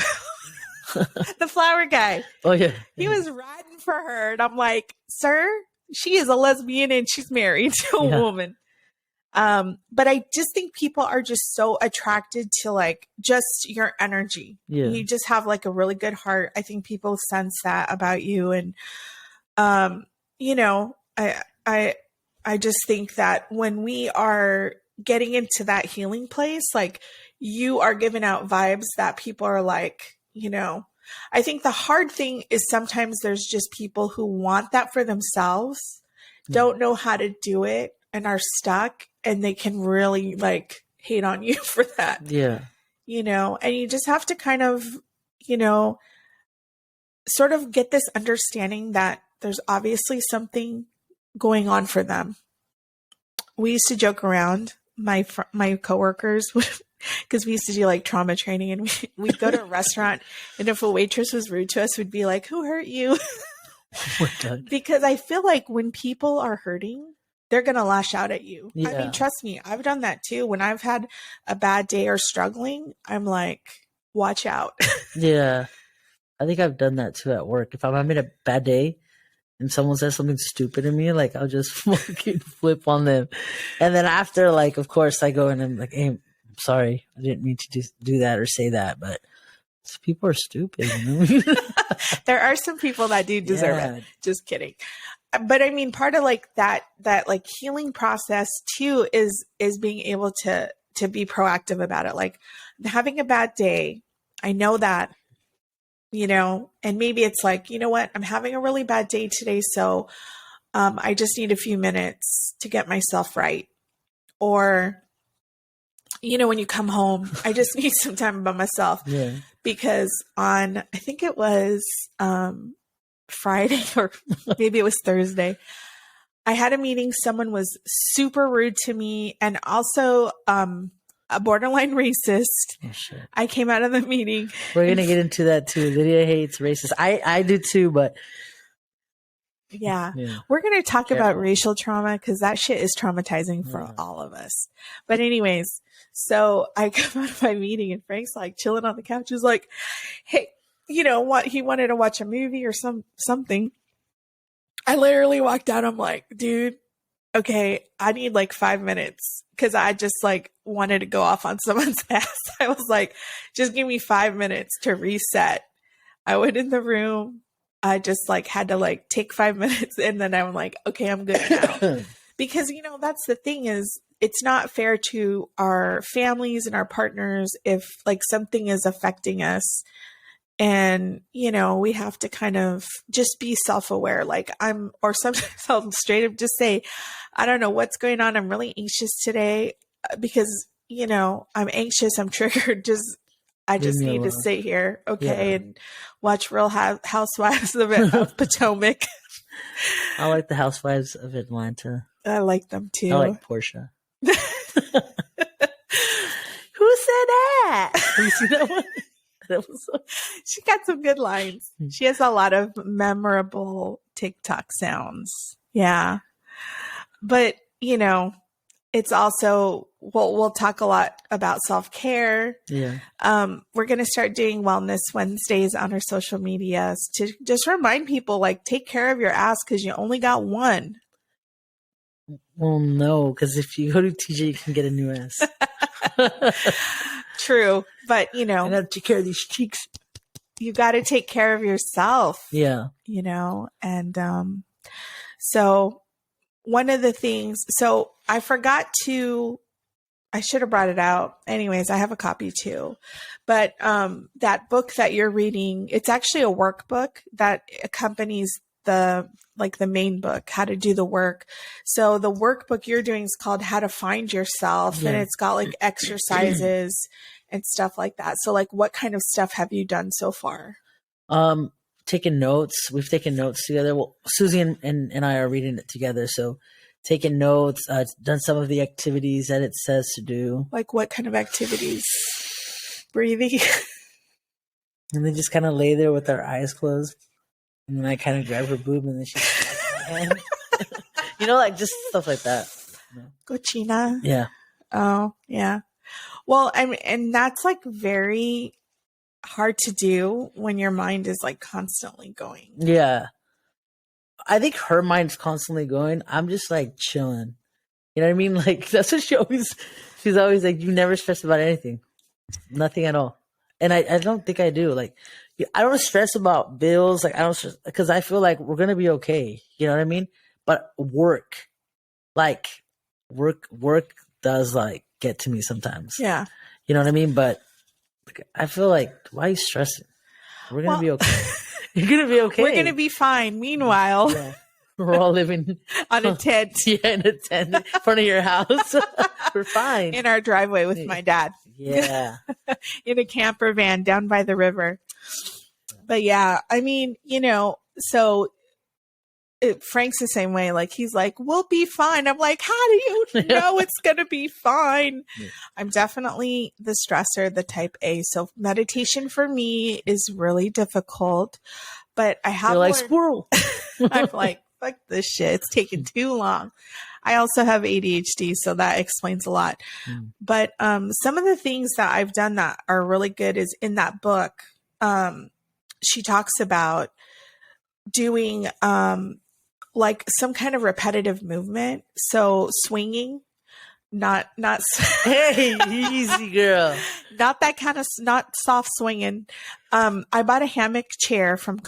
the flower guy. Oh yeah. He was riding for her. And I'm like, sir, she is a lesbian and she's married to a woman. But I just think people are just so attracted to like just your energy. Yeah. You just have like a really good heart. I think people sense that about you. And, I just think that when we are getting into that healing place, like you are giving out vibes that people are like, I think the hard thing is sometimes there's just people who want that for themselves, don't know how to do it, and are stuck, and they can really like hate on you for that. Yeah. And you just have to kind of, sort of get this understanding that there's obviously something going on for them. We used to joke around, my coworkers, because we used to do like trauma training, and we'd go to a restaurant, and if a waitress was rude to us, we'd be like, who hurt you? Because I feel like when people are hurting, they're going to lash out at you. Yeah. I mean, trust me, I've done that too. When I've had a bad day or struggling, I'm like, watch out. Yeah. I think I've done that too at work. If I'm having a bad day and someone says something stupid to me, like I'll just fucking flip on them. And then after, like, of course I go and I'm like, hey, I'm sorry. I didn't mean to do that or say that, but people are stupid, There are some people that do deserve it. Just kidding. But I mean, part of like that like healing process too is being able to be proactive about it. Like having a bad day, I know that, and maybe it's like, you know what, I'm having a really bad day today. So I just need a few minutes to get myself right. Or, when you come home, I just need some time by myself. Yeah. Because I think it was Friday or maybe it was Thursday, I had a meeting. Someone was super rude to me and also a borderline racist. Oh, shit. I came out of the meeting. We're going to get into that too. Lydia hates racist. I do too, but yeah. We're going to talk about racial trauma because that shit is traumatizing for all of us. But anyways, so I come out of my meeting and Frank's like chilling on the couch. He's like, hey, what? He wanted to watch a movie or something. I literally walked out. I'm like, dude, okay, I need like 5 minutes because I just like wanted to go off on someone's ass. I was like, just give me 5 minutes to reset. I went in the room. I just like had to like take 5 minutes and then I'm like, okay, I'm good now. Because, you know, that's the thing is it's not fair to our families and our partners if like something is affecting us. And, you know, we have to kind of just be self-aware. Like or sometimes I'll straight up just say, I don't know what's going on. I'm really anxious today because, you know, I'm anxious. I'm triggered. I just need to sit here. Okay. Yeah. And watch Real Housewives of Potomac. I like the Housewives of Atlanta. I like them too. I like Portia. Who said that? Have you seen that one? She got some good lines. She has a lot of memorable TikTok sounds. Yeah. But, you know, it's also, we'll talk a lot about self-care. Yeah. We're going to start doing Wellness Wednesdays on our social medias to just remind people, like, take care of your ass because you only got one. Well, no, because if you go to TJ, you can get a new ass. True. But, you know. I got to take care of these cheeks. You got to take care of yourself. Yeah. You know, and so one of the things, so I should have brought it out. Anyways, I have a copy too. But that book that you're reading, it's actually a workbook that accompanies the main book, How to Do the Work. So the workbook you're doing is called How to Find Yourself. Yeah. And it's got like exercises and stuff like that. So like what kind of stuff have you done so far? Taking notes. We've taken notes together. Well, Susie and I are reading it together. So taking notes, done some of the activities that it says to do. Like what kind of activities? Breathing. And then just kind of lay there with our eyes closed. And then I kind of grab her boob and then she my hand. You know, like just stuff like that. Cochina. Yeah. Oh, yeah. Well, and that's like very hard to do when your mind is like constantly going. Yeah. I think her mind's constantly going. I'm just like chilling. You know what I mean? Like that's what she's always like, you never stress about anything. Nothing at all. And I don't think I do. Like I don't stress about bills. Like I don't stress because I feel like we're going to be okay. You know what I mean? But work does like get to me sometimes. Yeah. You know what I mean? But I feel like, why are you stressing? We're going to be okay. You're going to be okay. We're going to be fine. Meanwhile, yeah. We're all living on a tent. Yeah, in a tent in front of your house. We're fine. In our driveway with my dad. Yeah. In a camper van down by the river. But yeah, I mean, you know, so Frank's the same way. Like, he's like, we'll be fine. I'm like, how do you know it's going to be fine? Yeah. I'm definitely the stressor, the type A. So meditation for me is really difficult. But I have You're like squirrel. I'm like, fuck this shit. It's taking too long. I also have ADHD, so that explains a lot. Mm. But some of the things that I've done that are really good is in that book. She talks about doing like some kind of repetitive movement. So swinging, not hey, easy girl. Not that kind of, not soft swinging. I bought a hammock chair from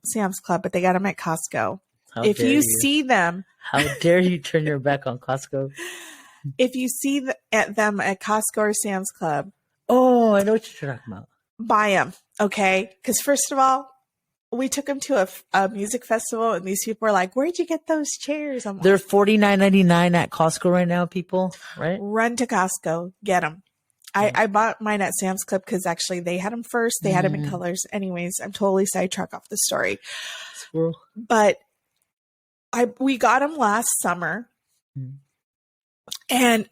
Sam's Club, but they got them at Costco. If you see them, how dare you turn your back on Costco? If you see them at Costco or Sam's Club, oh, I know what you're talking about. Buy them, okay? Because first of all, we took them to a music festival, and these people were like, "Where'd you get those chairs?" They're $49.99 at Costco right now, people. Right? Run to Costco, get them. I bought mine at Sam's Club because actually they had them first. They had them in colors. Anyways, I'm totally sidetracked off the story. Squirrel. But we got them last summer, and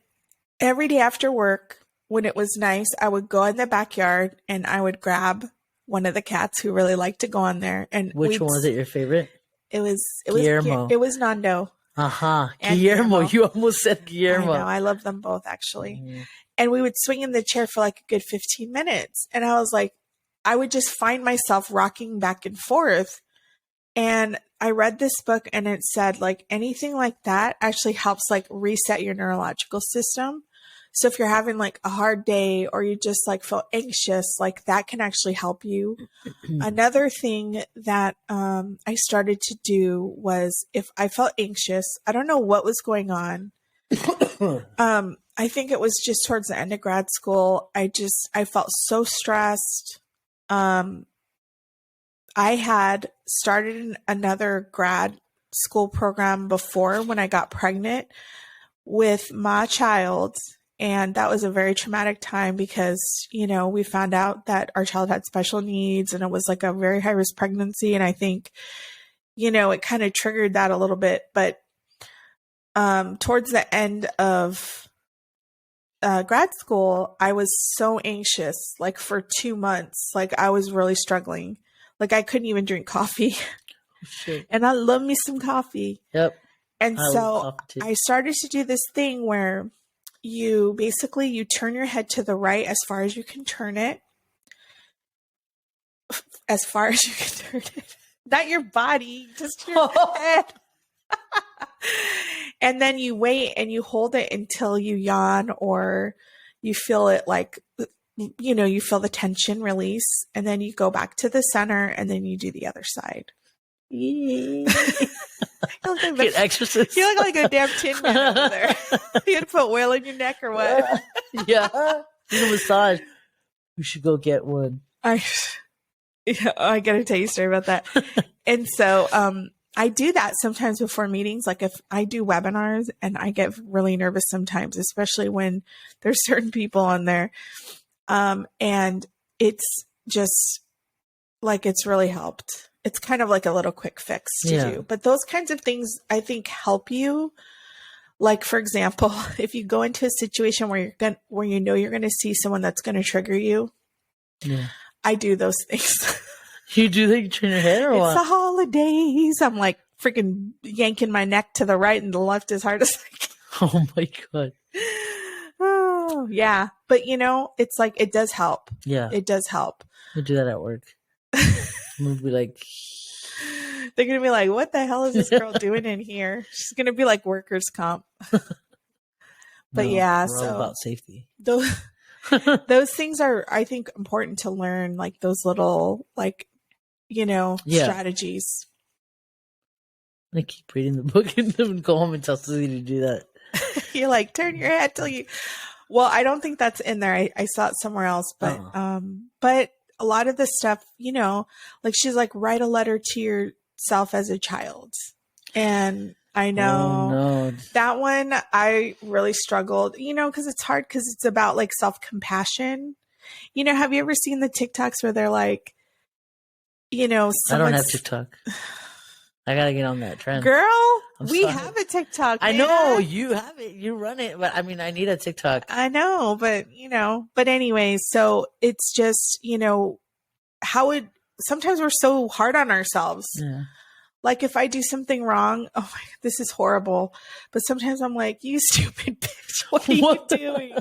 every day after work, when it was nice, I would go in the backyard and I would grab one of the cats who really liked to go on there. And which one was it? Your favorite? It was Guillermo. It was Nando. Guillermo. You almost said Guillermo. I know. I love them both actually. And we would swing in the chair for like a good 15 minutes. And I was like, I would just find myself rocking back and forth And I read this book and it said like anything like that actually helps like reset your neurological system. So if you're having like a hard day or you just like feel anxious, like that can actually help you. Another thing that I started to do was if I felt anxious, I don't know what was going on. I think it was just towards the end of grad school. I felt so stressed. I had started another grad school program before when I got pregnant with my child. And that was a very traumatic time because, you know, we found out that our child had special needs and it was like a very high risk pregnancy. And I think, you know, it kind of triggered that a little bit. But towards the end of grad school, I was so anxious, like for 2 months, like I was really struggling. Like I couldn't even drink coffee. Shit. And I love me some coffee. Yep. And I love so coffee too. I started to do this thing where you turn your head to the right as far as you can turn it. As far as you can turn it. Not your body, just your head. And then you wait and you hold it until you yawn or you feel it like, you know, you feel the tension release. And then you go back to the center and then you do the other side. You look like Get exorcist. You look like a damn tin man over there. You had to put oil in your neck or what? Yeah. Need a massage. We should go get one. I gotta tell you a story about that. And so I do that sometimes before meetings. Like if I do webinars and I get really nervous sometimes, especially when there's certain people on there. And it's just like, it's really helped. It's kind of like a little quick fix to do. But those kinds of things I think help you. Like, for example, if you go into a situation where you know you're going to see someone that's going to trigger you, I do those things. You do that? You turn your head or what? It's the holidays. I'm like freaking yanking my neck to the right and the left as hard as I can. Oh my God. Oh, yeah. But you know, it's like, it does help. Yeah. It does help. We do that at work. We'll be like, they're going to be like, what the hell is this girl doing in here? She's going to be like workers' comp. But no, yeah, we're all about safety. Those things are, I think, important to learn, like those little, like, you know, strategies. I keep reading the book and then go home and tell Susie to do that. You're like, turn your head till you. Well, I don't think that's in there. I saw it somewhere else, but a lot of the stuff, you know, like she's like, write a letter to yourself as a child. And I know that one, I really struggled, you know, because it's hard because it's about like self-compassion. You know, have you ever seen the TikToks where they're like, you know, I don't have TikTok. I gotta get on that trend. Girl, we have a TikTok. I know you have it. You run it, but I mean, I need a TikTok. I know, but you know, but anyway, so it's just, you know, sometimes we're so hard on ourselves. Yeah. Like if I do something wrong, oh my, this is horrible. But sometimes I'm like, you stupid bitch, what are you doing?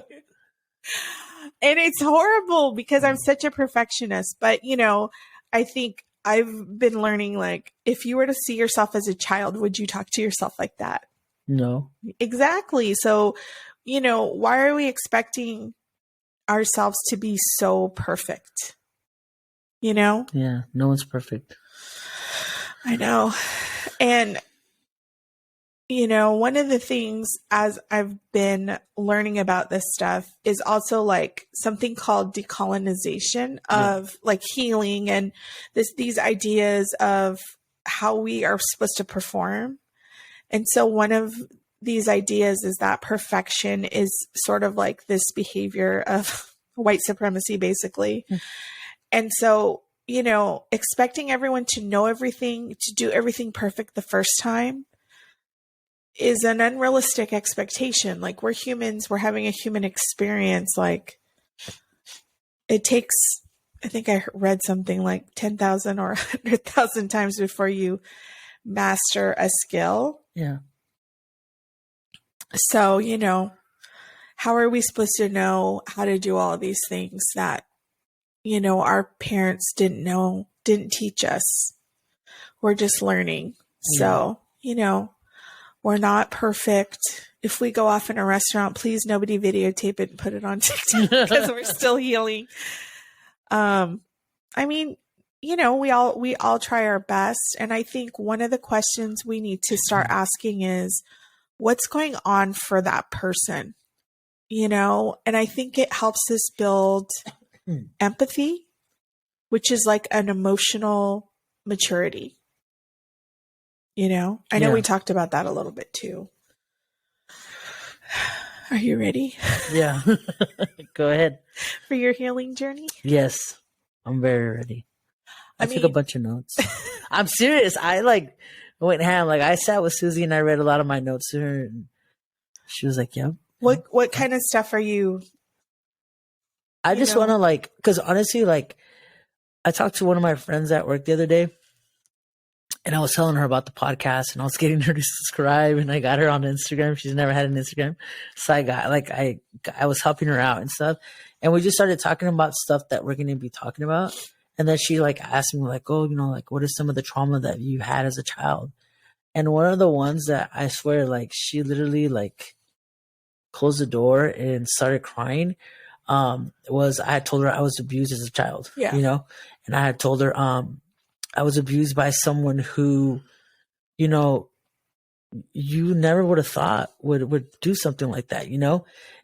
And it's horrible because I'm such a perfectionist. But, you know, I think I've been learning, like, if you were to see yourself as a child, would you talk to yourself like that? No. Exactly. So, you know, why are we expecting ourselves to be so perfect? You know? Yeah, no one's perfect. I know. And, you know, one of the things as I've been learning about this stuff is also like something called decolonization of like healing and these ideas of how we are supposed to perform. And so one of these ideas is that perfection is sort of like this behavior of white supremacy, basically. And so, you know, expecting everyone to know everything, to do everything perfect the first time is an unrealistic expectation. Like, we're humans, we're having a human experience. Like, it takes, I think I read something like 10,000 or 100,000 times before you master a skill. Yeah. So, you know, how are we supposed to know how to do all of these things that, you know, our parents didn't know, didn't teach us? we're just learning. So, we're not perfect. If we go off in a restaurant, please nobody videotape it and put it on TikTok because we're still healing. I mean, we all try our best. And I think one of the questions we need to start asking is, what's going on for that person? And I think it helps us build empathy, which is like an emotional maturity. I know we talked about that a little bit too. Are you ready? Yeah. Go ahead. For your healing journey? Yes. I'm very ready. I took a bunch of notes. I'm serious. I went ham. I sat with Susie and I read a lot of my notes to her and she was like, "Yep." What kind of stuff are you? I just want to because honestly, I talked to one of my friends at work the other day and I was telling her about the podcast and I was getting her to subscribe and I got her on Instagram. She's never had an Instagram. So I got I was helping her out and stuff. And we just started talking about stuff that we're going to be talking about. And then she asked me "Oh, what is some of the trauma that you had as a child?" And one of the ones that I swear, she literally closed the door and started crying. Was I had told her I was abused as a child, and I had told her, I was abused by someone who, you never would have thought would do something like that,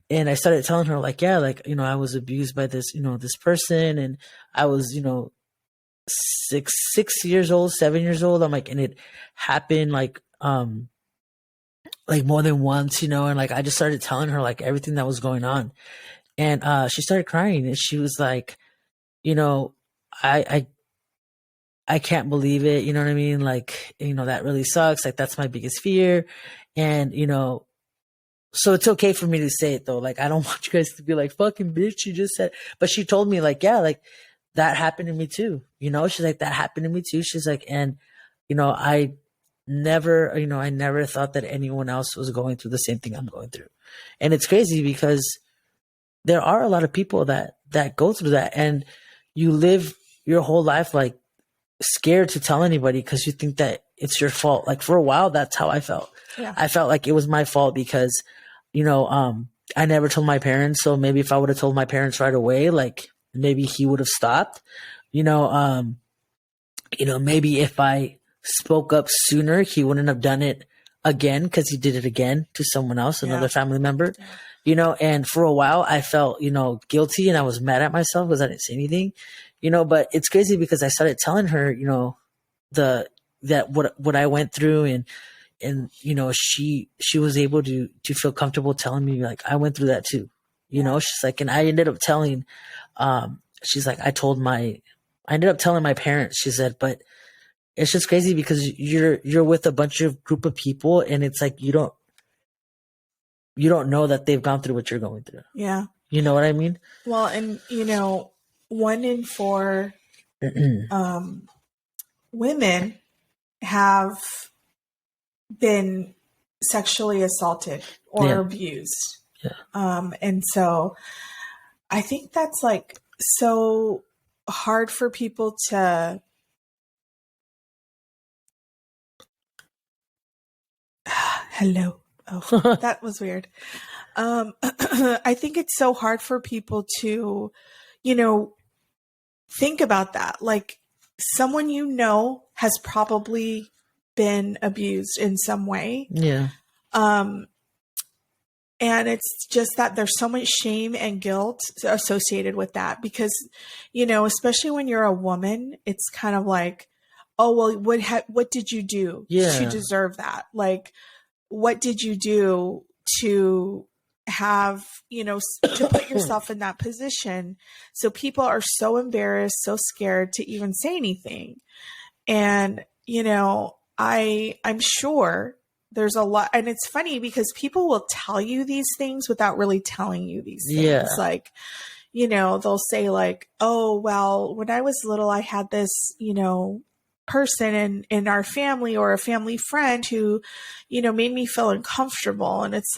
And I started telling her I was abused by this, this person and I was, 6 years old, 7 years old. I'm and it happened more than once, and I just started telling her everything that was going on. And she started crying and she was like, I can't believe it. You know what I mean? That really sucks. That's my biggest fear. And, so it's okay for me to say it though. I don't want you guys to be fucking bitch, you just said, but she told me that happened to me too. She's like, that happened to me too. She's like, and, I never thought that anyone else was going through the same thing I'm going through. And it's crazy because there are a lot of people that go through that and you live your whole life scared to tell anybody because you think that it's your fault. For a while, that's how I felt. Yeah. I felt it was my fault because, I never told my parents. So maybe if I would have told my parents right away, maybe he would have stopped, maybe if I spoke up sooner, he wouldn't have done it again because he did it again to someone else, another family member, and for a while I felt, guilty and I was mad at myself because I didn't say anything, but it's crazy because I started telling her, what I went through and she was able to feel comfortable telling me I went through that too, she's like, and I ended up telling, she's like, I ended up telling my parents, she said, but it's just crazy because you're with a bunch of group of people and it's you don't know that they've gone through what you're going through. Yeah. You know what I mean? Well, and 1 in 4 women have been sexually assaulted or abused. Yeah. And so I think that's so hard for people to hello. Oh, that was weird. I think it's so hard for people to, think about that. Someone has probably been abused in some way. Yeah. And it's just that there's so much shame and guilt associated with that because, especially when you're a woman, it's kind of oh, well, what did you do to deserve that? What did you do to have, to put yourself in that position? So people are so embarrassed, so scared to even say anything. And, I'm sure there's a lot, and it's funny because people will tell you these things without really telling you these things. Yeah. They'll say oh, well, when I was little, I had this, person in our family or a family friend who, made me feel uncomfortable. And it's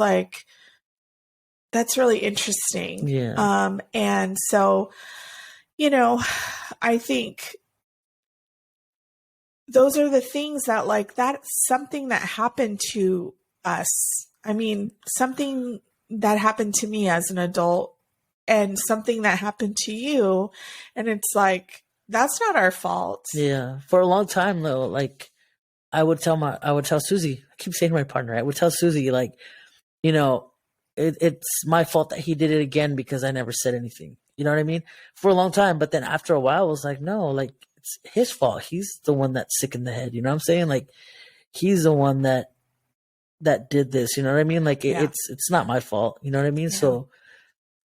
that's really interesting. Yeah. And so, I think those are the things that, like, that's something that happened to us. I mean, something that happened to me as an adult and something that happened to you. And it's like, that's not our fault. Yeah. For a long time though, like I would tell Susie, I keep saying my partner, I would tell Susie, like, you know, it's my fault that he did it again because I never said anything. You know what I mean? For a long time. But then after a while, I was like, no, like, it's his fault. He's the one that's sick in the head. You know what I'm saying? Like, he's the one that did this. You know what I mean? Like, Yeah. it's not my fault. You know what I mean? Yeah. So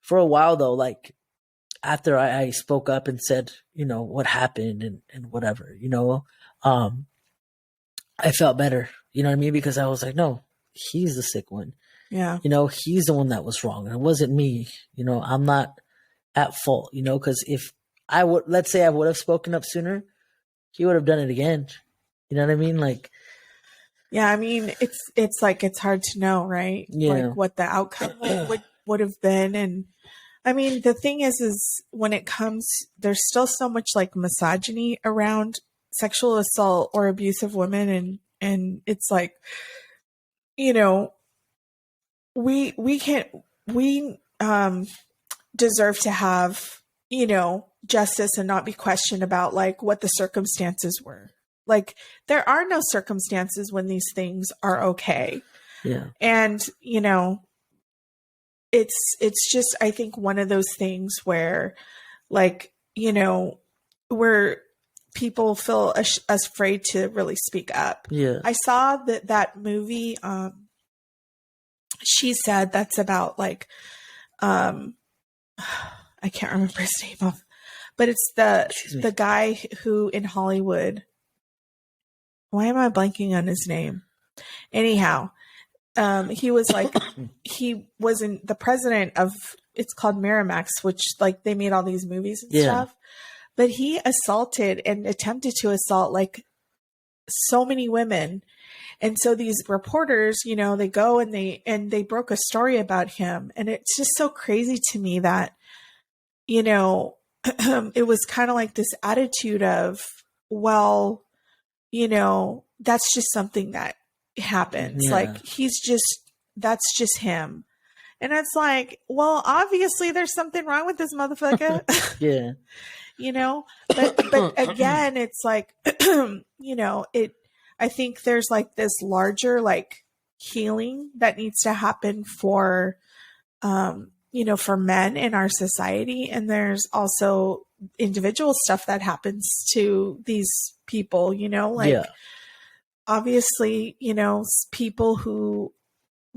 for a while, though, like, after I spoke up and said, you know, what happened and whatever, you know, I felt better. You know what I mean? Because I was like, no, he's the sick one. Yeah. You know, he's the one that was wrong. It wasn't me. You know, I'm not at fault, you know, because if I would, let's say I would have spoken up sooner, he would have done it again. You know what I mean? Like, yeah, I mean, it's like, it's hard to know, right? Yeah. Like what the outcome would have been. And I mean, the thing is when it comes, there's still so much like misogyny around sexual assault or abuse of women. And it's like, you know, we deserve to have, you know, justice and not be questioned about like what the circumstances were. Like, there are no circumstances when these things are okay. Yeah. And, you know, it's just, I think, one of those things where, like, you know, where people feel afraid to really speak up. Yeah. I saw that movie, She Said, that's about like, I can't remember his name off, but it's the guy who in Hollywood, why am I blanking on his name? Anyhow, he was like, he wasn't the president of, it's called Miramax, which like they made all these movies and stuff, but he assaulted and attempted to assault like so many women. And so these reporters, you know, they go and they broke a story about him. And it's just so crazy to me that, you know, it was kind of like this attitude of, well, you know, that's just something that happens. Yeah. Like, that's just him. And it's like, well, obviously there's something wrong with this motherfucker. Yeah. You know, but again, it's like, you know, I think there's like this larger like healing that needs to happen for, you know, for men in our society. And there's also individual stuff that happens to these people, you know, like, obviously, you know, people who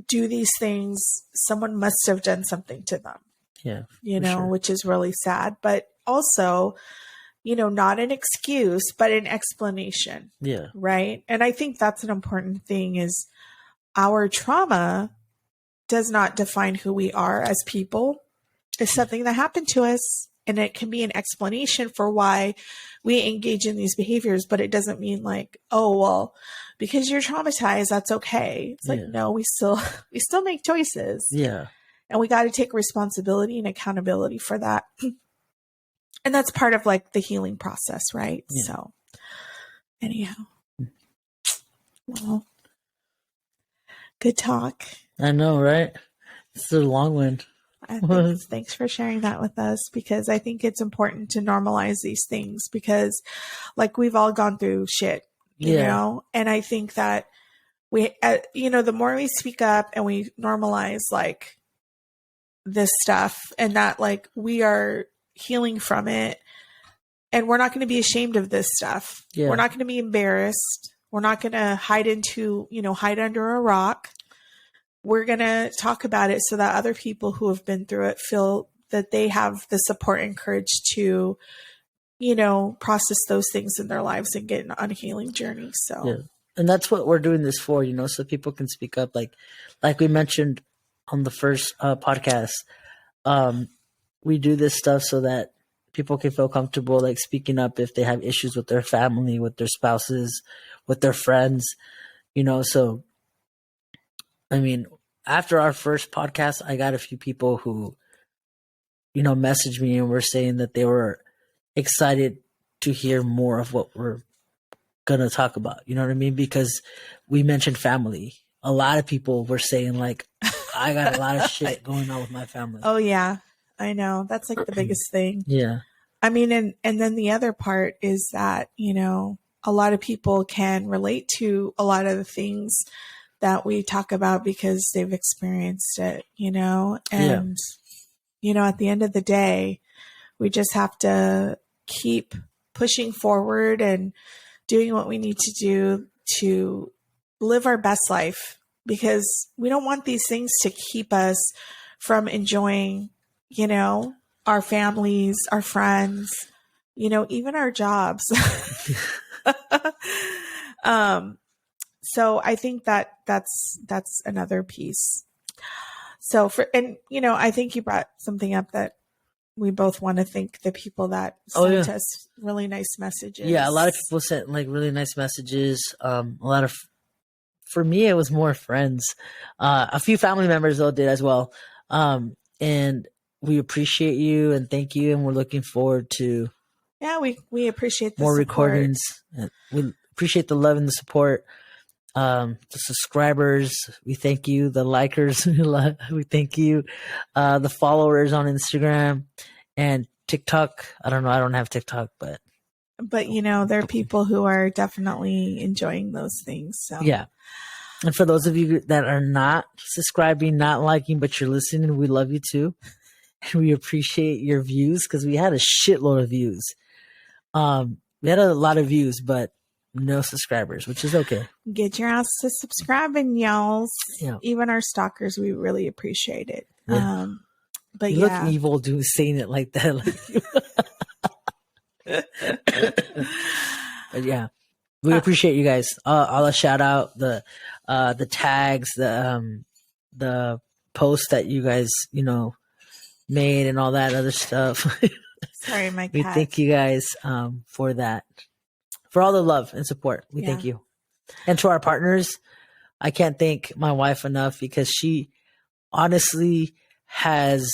do these things, someone must have done something to them. Yeah. You know, which is really sad, but also, you know, not an excuse, but an explanation. Yeah. Right. And I think that's an important thing, is our trauma does not define who we are as people. It's something that happened to us, and it can be an explanation for why we engage in these behaviors, but it doesn't mean like, oh, well, because you're traumatized, that's okay. It's like, no, we still make choices. Yeah. And we got to take responsibility and accountability for that. And that's part of like the healing process, right? Yeah. So anyhow, well, good talk. I know, right? It's a long one. Thanks for sharing that with us, because I think it's important to normalize these things, because like we've all gone through shit, you know? And I think that we, you know, the more we speak up and we normalize like this stuff, and that like we are healing from it, and we're not going to be ashamed of this stuff. We're not going to be embarrassed. We're not going to hide under a rock. We're going to talk about it so that other people who have been through it feel that they have the support and courage to, you know, process those things in their lives and get on a healing journey. So, and that's what we're doing this for, you know, so people can speak up. Like we mentioned on the first podcast, we do this stuff so that people can feel comfortable, like speaking up if they have issues with their family, with their spouses, with their friends, you know. So, I mean, after our first podcast, I got a few people who, you know, messaged me and were saying that they were excited to hear more of what we're gonna talk about. You know what I mean? Because we mentioned family. A lot of people were saying like, I got a lot of shit going on with my family. Oh yeah, I know. That's like the biggest thing. Yeah. I mean, and then the other part is that, a lot of people can relate to a lot of the things that we talk about because they've experienced it, and, at the end of the day, we just have to keep pushing forward and doing what we need to do to live our best life, because we don't want these things to keep us from enjoying, our families, our friends, even our jobs. So I think that's another piece. So I think you brought something up that we both want to thank the people that sent us really nice messages. Yeah, a lot of people sent like really nice messages. For me, it was more friends. A few family members though did as well. And we appreciate you and thank you, and we're looking forward to we appreciate the more support. recordings. We appreciate the love and the support. The subscribers, we thank you. The likers, we thank you. The followers on Instagram and TikTok. I don't know. I don't have TikTok, but there are people who are definitely enjoying those things. So yeah. And for those of you that are not subscribing, not liking, but you're listening, we love you too. And we appreciate your views, because we had a shitload of views. We had a lot of views, but no subscribers, which is okay. Get your ass to subscribing, y'all. Yeah. Even our stalkers, we really appreciate it. Yeah. But you look evil saying it like that. But yeah, we appreciate you guys. I'll shout out the tags, the posts that you guys made and all that other stuff. Sorry, my cat. We thank you guys for that, for all the love and support. We thank you. And to our partners, I can't thank my wife enough, because she honestly has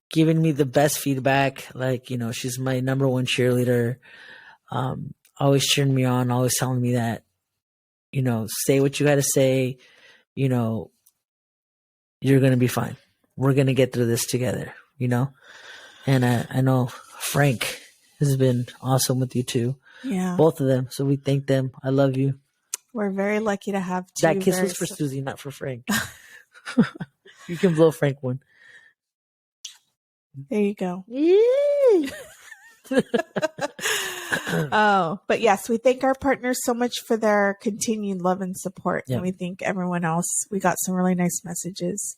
given me the best feedback. Like, she's my number one cheerleader. Always cheering me on, always telling me that, say what you got to say, you're going to be fine. We're going to get through this together, And I know Frank has been awesome with you too. Yeah. Both of them. So we thank them. I love you. We're very lucky to have two. That kiss was for Susie, not for Frank. You can blow Frank one. There you go. Oh, but yes, we thank our partners so much for their continued love and support. And we thank everyone else. We got some really nice messages.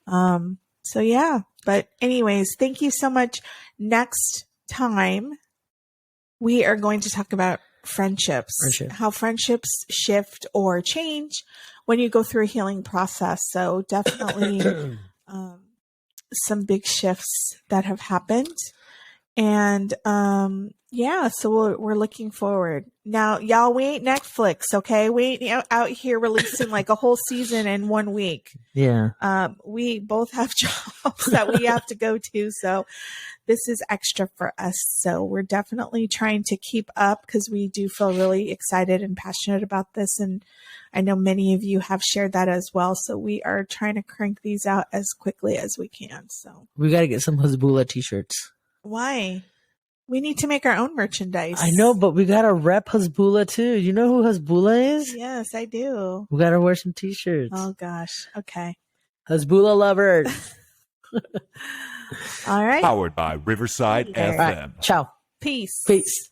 So yeah, but anyways, thank you so much. Next time, we are going to talk about friendships, how friendships shift or change when you go through a healing process. So definitely some big shifts that have happened. And so we're looking forward. Now, y'all, we ain't Netflix, okay? We ain't out here releasing like a whole season in 1 week. Yeah. We both have jobs that we have to go to, so this is extra for us. So we're definitely trying to keep up, because we do feel really excited and passionate about this, and I know many of you have shared that as well. So we are trying to crank these out as quickly as we can. So we got to get some Hezbollah t-shirts. Why? We need to make our own merchandise. I know, but we got to rep Hezbollah too. You know who Hezbollah is? Yes, I do. We got to wear some t-shirts. Oh, gosh. Okay. Hezbollah lovers. All right. Powered by Riverside FM. Right. Ciao. Peace. Peace.